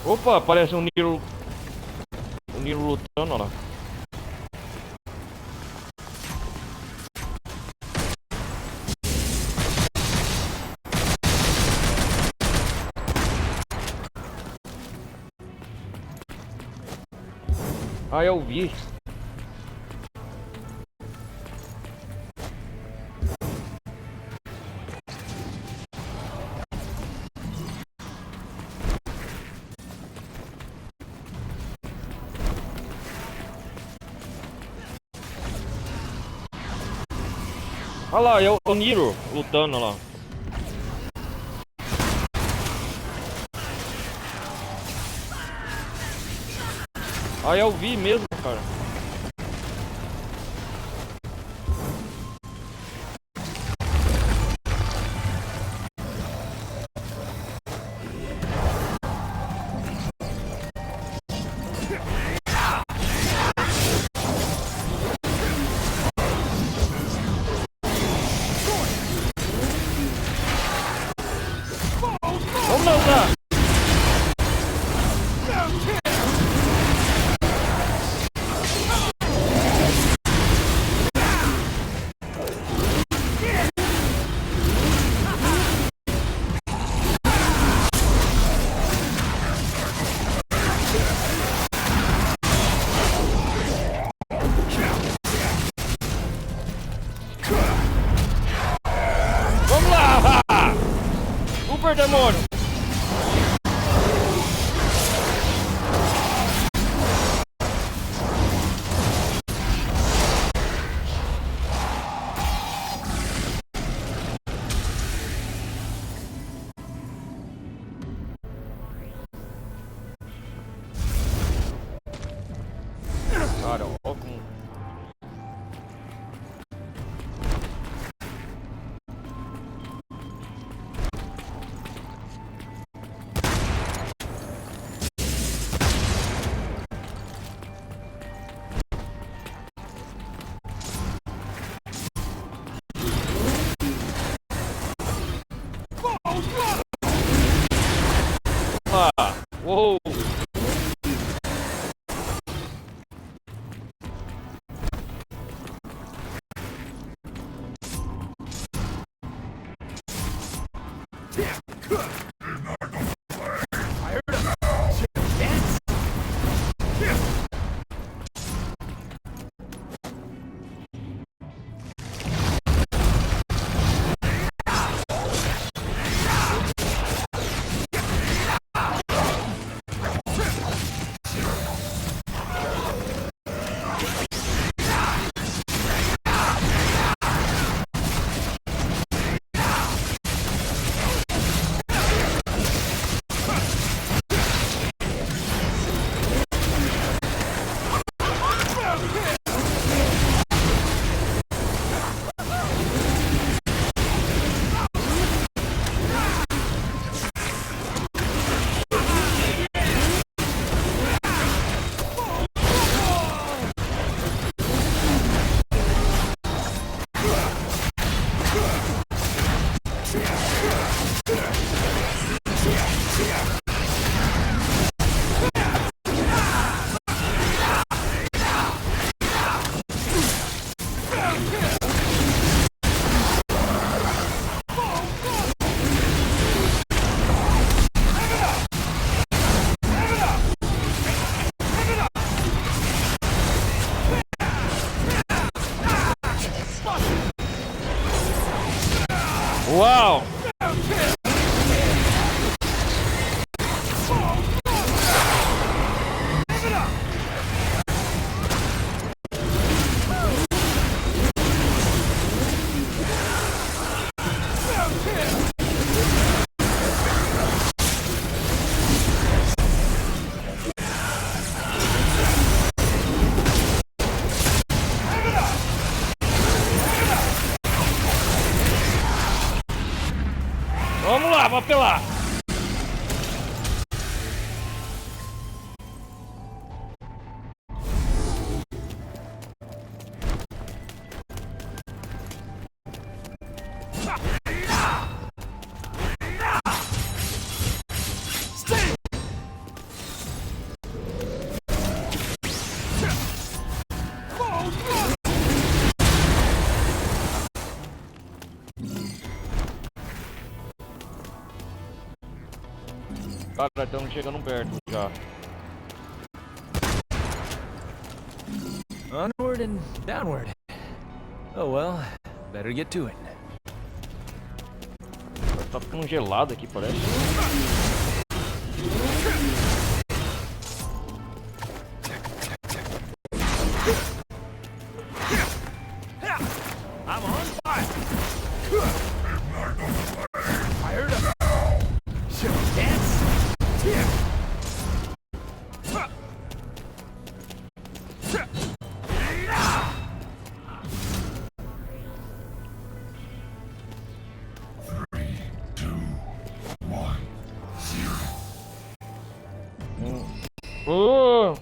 Opa, parece um Niro. Um Niro lutando, olha lá. Ah, eu vi. Olha lá, é o Niro lutando lá. Ah, eu vi mesmo, cara. Vamos lançar! Vamos lá! Super demônio! Cara, ó como... Fired up. Dance. Uau! Vamos lá, vamos apelar! Cara, estamos chegando perto já. Onward and downward. Oh well, better get to it. Tá ficando gelado aqui, parece. I'm on fire. Fired up. Show dance. Oh!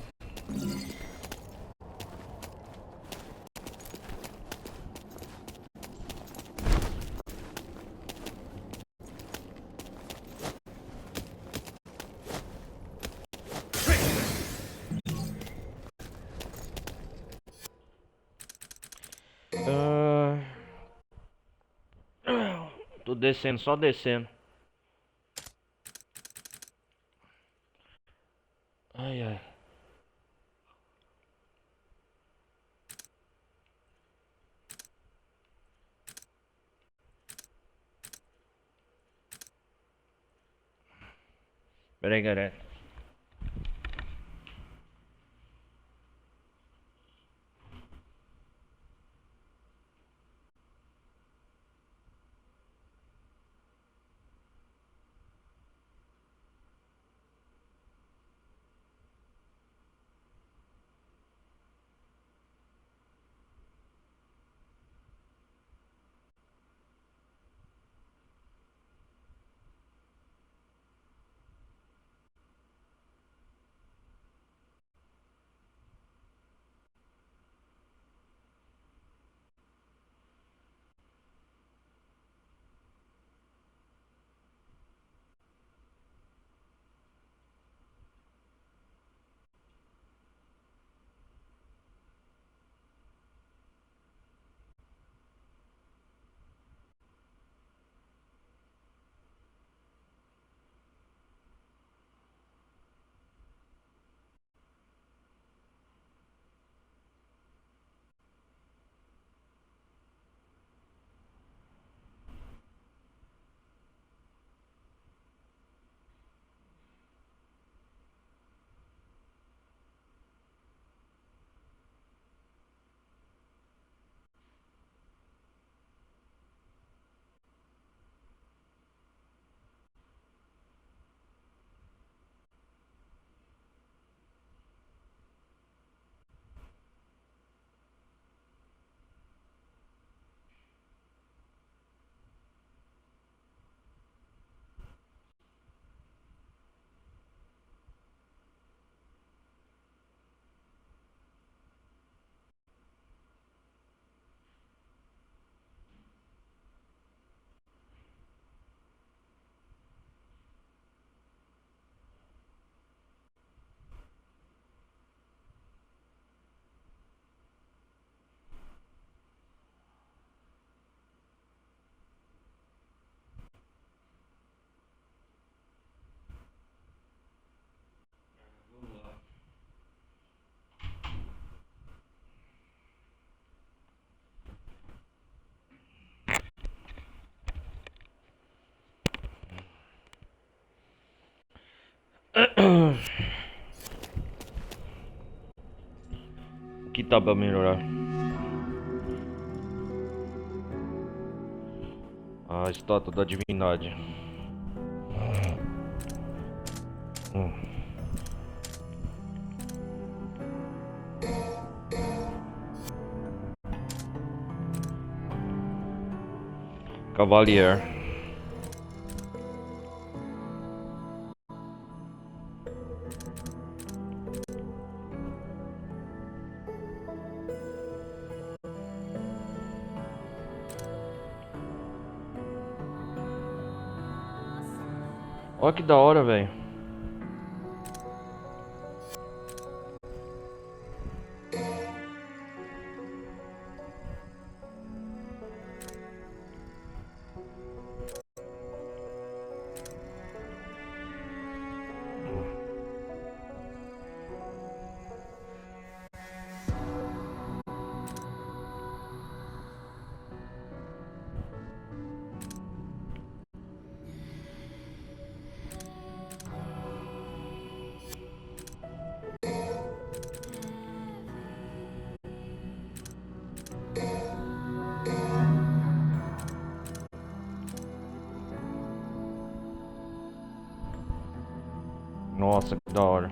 Tô descendo, só descendo. Ai, ai. Pera aí, galera. Que tá pra melhorar? A estátua da divindade. Cavalier. Olha que da hora, velho. Nossa, que da hora.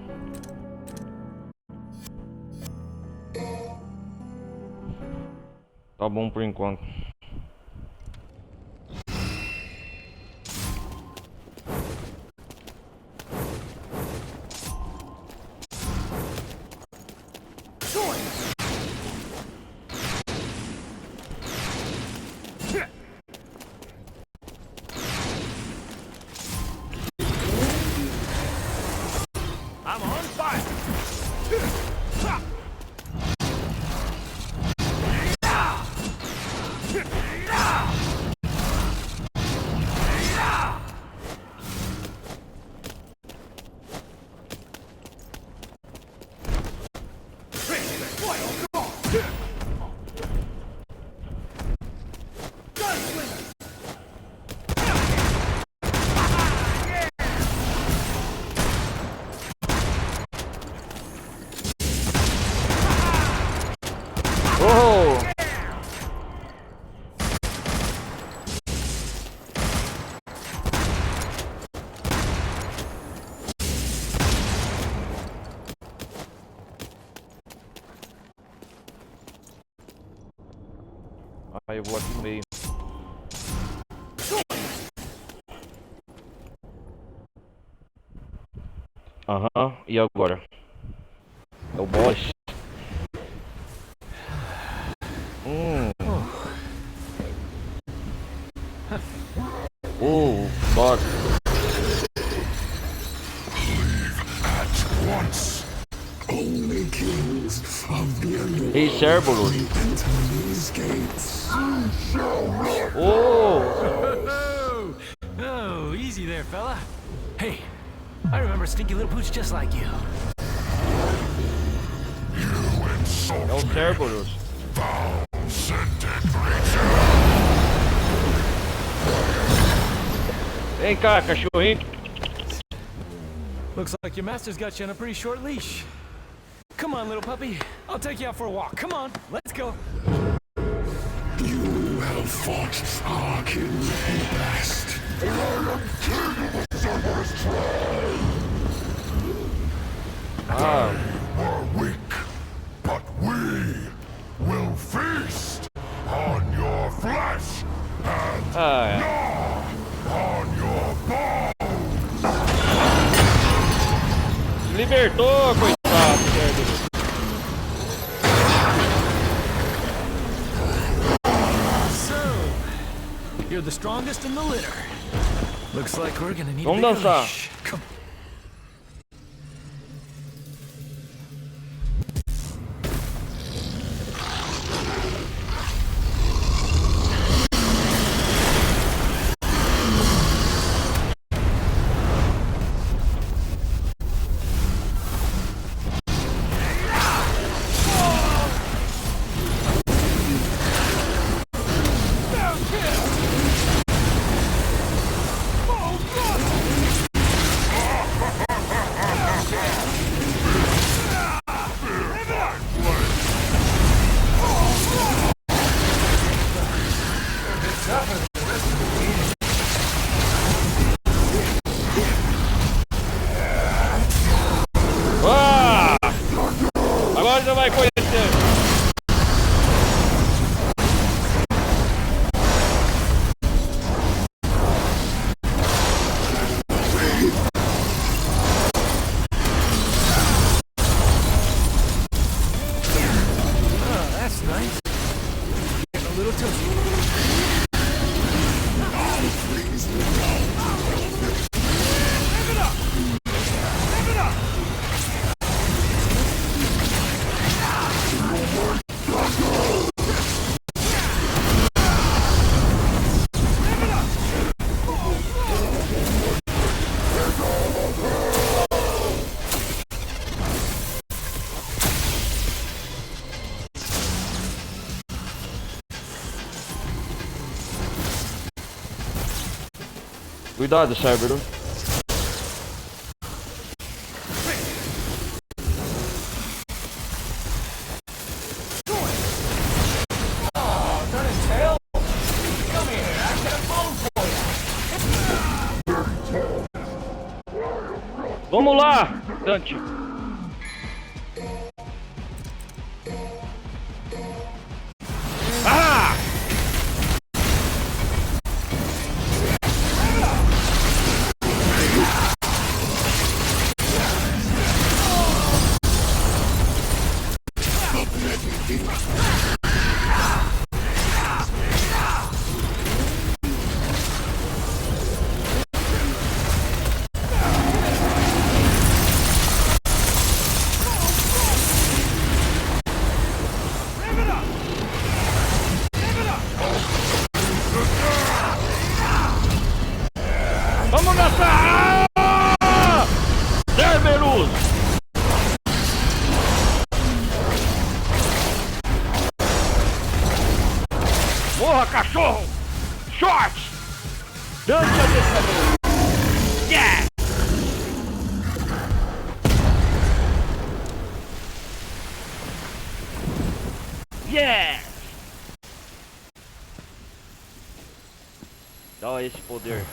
Tá bom por enquanto. I'm on fire! Oh! Aí eu vou aqui no meio. Aham, e agora? É o boss. Oh, fuck. Once, only kings of the underworld Hey, Cerberus. enter these gates. Oh! Oh, easy there, fella. Hey, I remember Stinky Little Pooch just like you. You insult É o Cerberus. foul scented creature. Vem cá, cachorrinho. Looks like your master's got you on a pretty short leash. Come on, little puppy. I'll take you out for a walk. Come on, let's go. You have fought our king in the past. And I am king of the Cerberus tribe. Ah, They were weak, but we will feast on your flesh and ah, gnaw on your bones. se libertou, coitado, Cerberus. So, you're the strongest in the litter. Looks like we're gonna need a Vamos bigger dançar. leash. Come. Ah! Agora você vai conhecer. Oh, that's nice. Getting a little toasty. Cuidado, Cérebro. Vamos lá, Dante. Ah! Vamos nessa! Ah! Cerberus! Morra, cachorro! Short! Dante adestrador! Yeah! Yeah! Dá esse poder.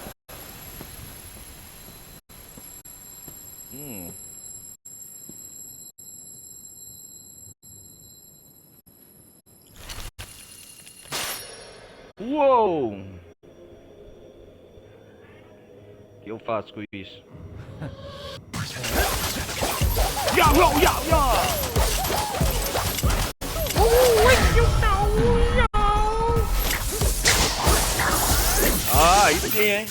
Uou! O que eu faço com isso? Ya, ya, ya, ya! Ah, isso sim, hein?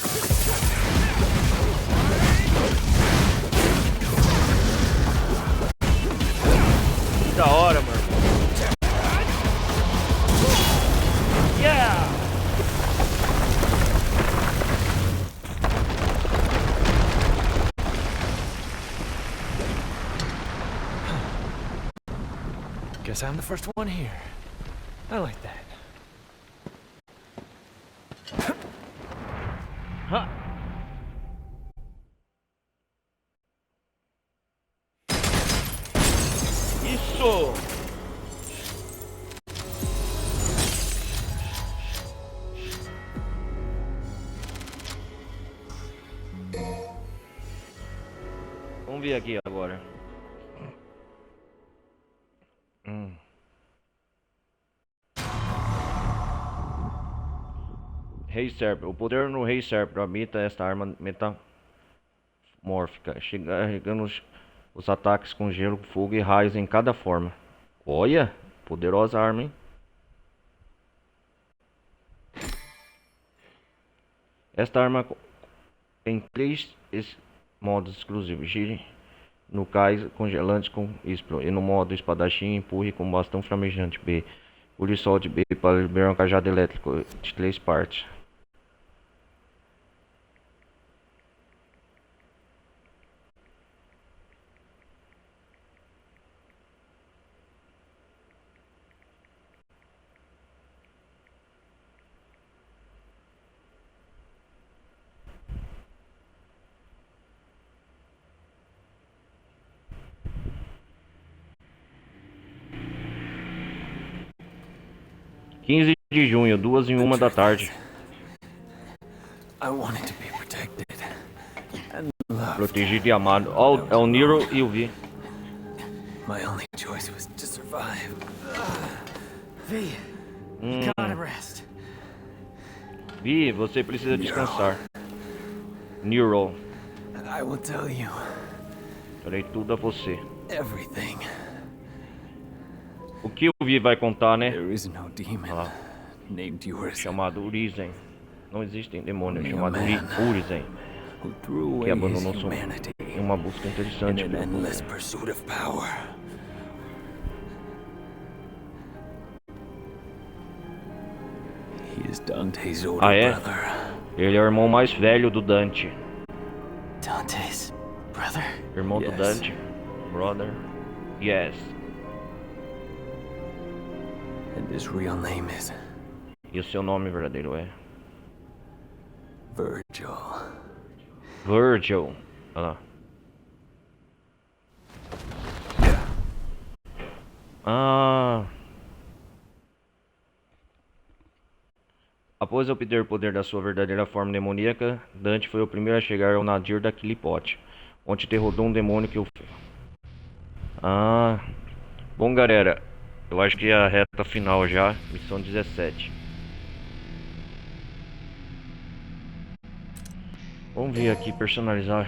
Que da hora, mano. Yeah! Guess I'm the first one here. I like that. Ha! Isso! Vamos ver aqui agora. Rei Serpro. O poder no Rei Serpro habita esta arma metamórfica, chegando os ataques com gelo, fogo e raios em cada forma. Olha, poderosa arma, hein? Esta arma tem 3 modos exclusivos: gire no cais congelante com Ispro, e no modo espadachim empurre com bastão flamejante B. Pule solte B para liberar um cajado elétrico de 3 partes. (15 de junho, 2 e 1 da tarde). I wanted to be protected and loved. Protegido e amado. Ó, é o Nero e o Vi. My only choice was to survive. V, gotta rest. Vi, você precisa descansar. Nero. I will tell you Farei tudo a você. everything. O que o Vi vai contar, né? There is no demon Ah. named Urizen Chamado Urizen. Não existem demônios Only a chamados man. Urizen. who threw Que away his abandonou sua humanity em uma busca in interessante an pelo endless poder. pursuit of power. He is Dante's older Ah, é? brother. Ele é o irmão mais velho do Dante. Dante's brother? Irmão do Yes. Dante. Brother. Yes. And his real name is E o seu nome verdadeiro é? Virgil. Virgil. Olha lá. Ah. Após obter o poder da sua verdadeira forma demoníaca, Dante foi o primeiro a chegar ao nadir da Quilipote, onde derrotou um demônio que o fez. Ah. Bom, galera, eu acho que é a reta final já, missão 17. Vamos ver aqui, personalizar.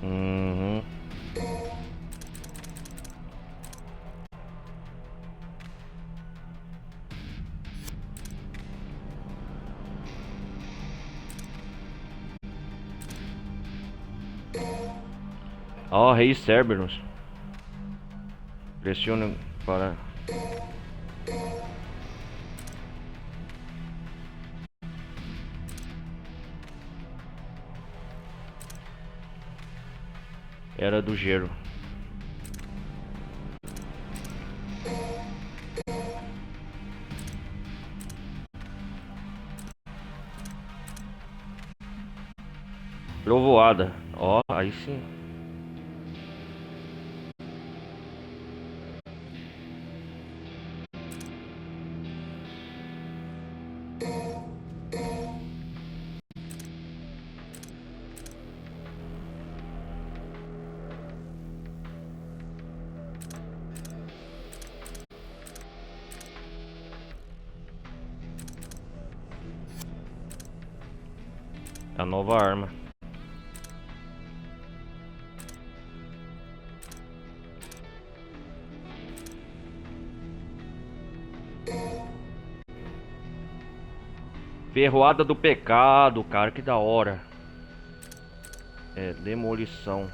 Uhum. Ó, Rei Cerberus. Pressiona para... Era do gelo. Trovoada. Ó, aí sim. A nova arma. Ferroada do pecado, cara, que da hora. É, demolição.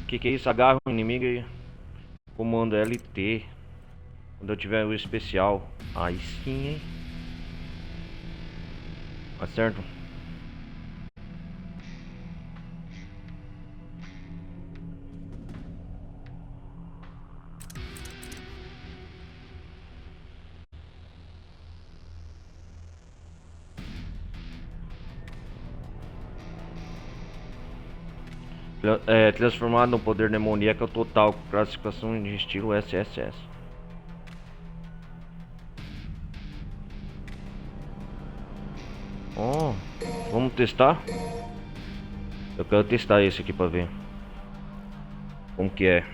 Que é isso? Agarra o inimigo e comando LT. Quando eu tiver o especial. Aí sim, hein? Tá certo? Transformado no poder demoníaco total, classificação de estilo SSS. Oh, vamos testar? Eu quero testar esse aqui pra ver como que é.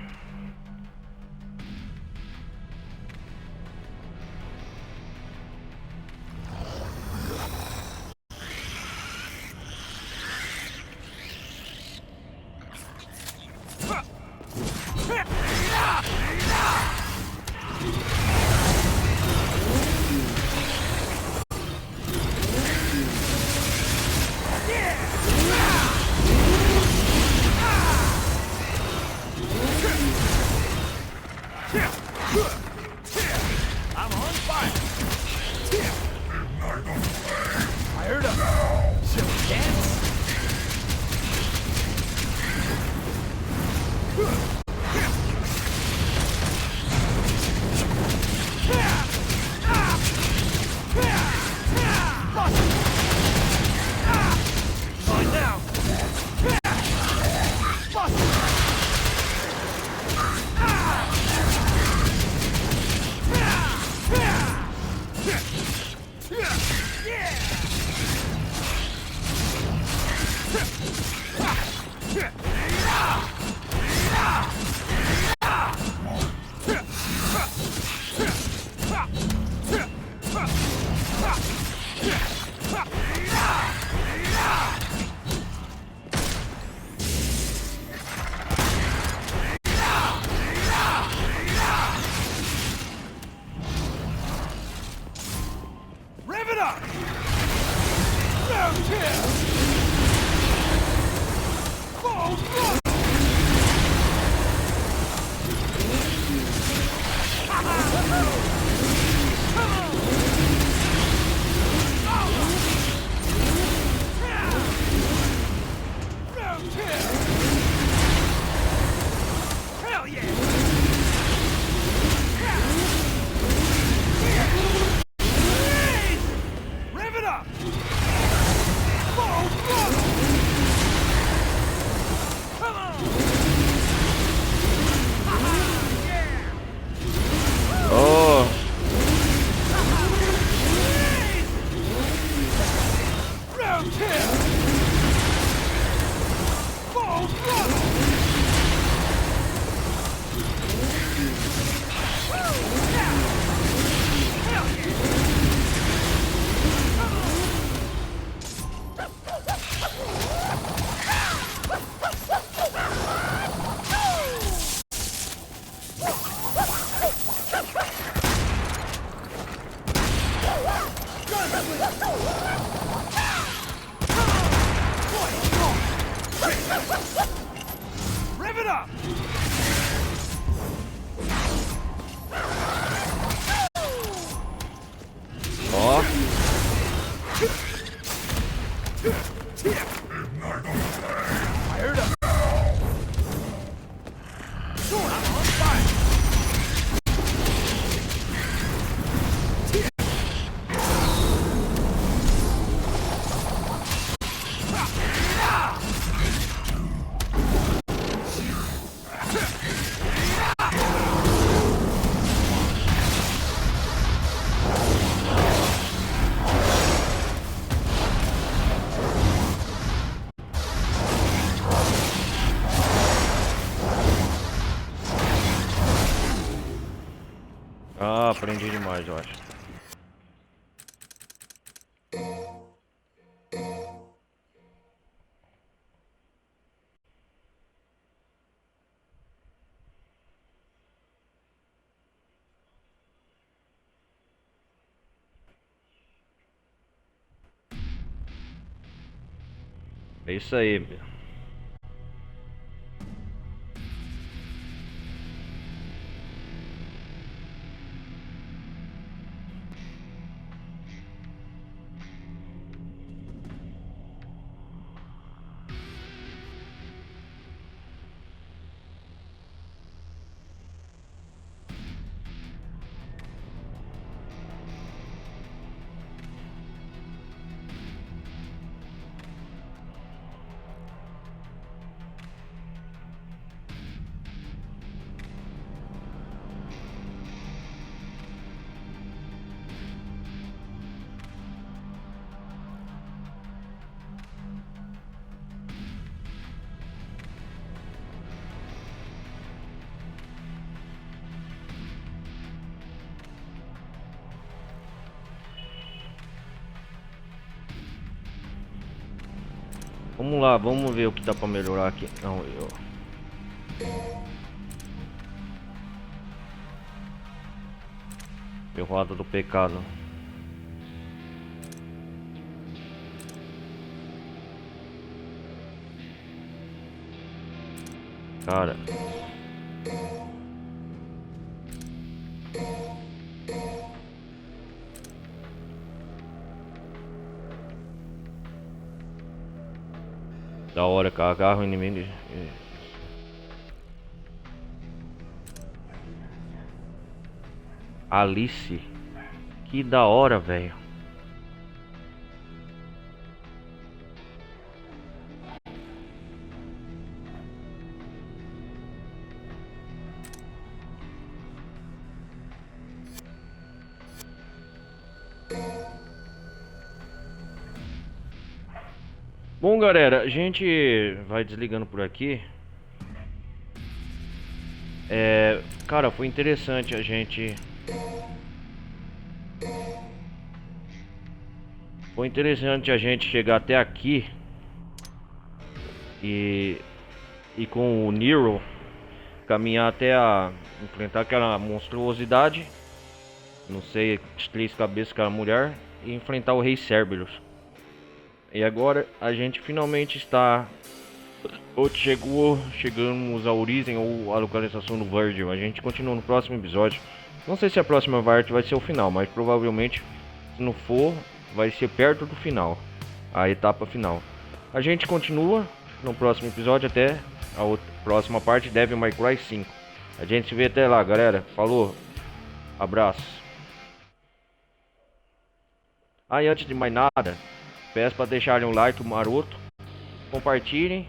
Ah, aprendi demais, eu acho. É isso aí, meu. Vamos lá, vamos ver o que dá pra melhorar aqui. Não, eu... Ferroada do pecado. Cara. Da hora, cara. Agarra o inimigo. Alice. Que da hora, velho. Bom, galera, a gente vai desligando por aqui. Cara, foi interessante a gente... Foi interessante a gente chegar até aqui. E com o Nero caminhar até a... enfrentar aquela monstruosidade. Não sei, as 3 cabeças, aquela mulher. E enfrentar o Rei Cerberus. E agora a gente finalmente está... Chegamos à origem ou à localização do Virgil. A gente continua no próximo episódio. Não sei se a próxima parte vai ser o final, mas provavelmente, se não for, vai ser perto do final, a etapa final. A gente continua no próximo episódio até a próxima parte, Devil May Cry 5. A gente se vê até lá, galera. Falou, abraço. Ah, e antes de mais nada, peço para deixarem um like maroto, compartilhem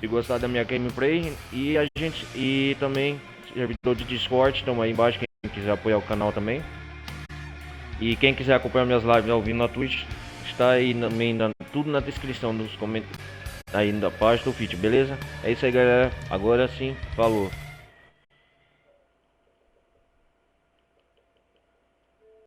se gostar da minha gameplay, e também servidor de Discord, estão aí embaixo quem quiser apoiar o canal também. E quem quiser acompanhar minhas lives ao vivo na Twitch, está aí também tudo na descrição dos comentários aí da página do feed, beleza? É isso aí, galera. Agora sim, falou.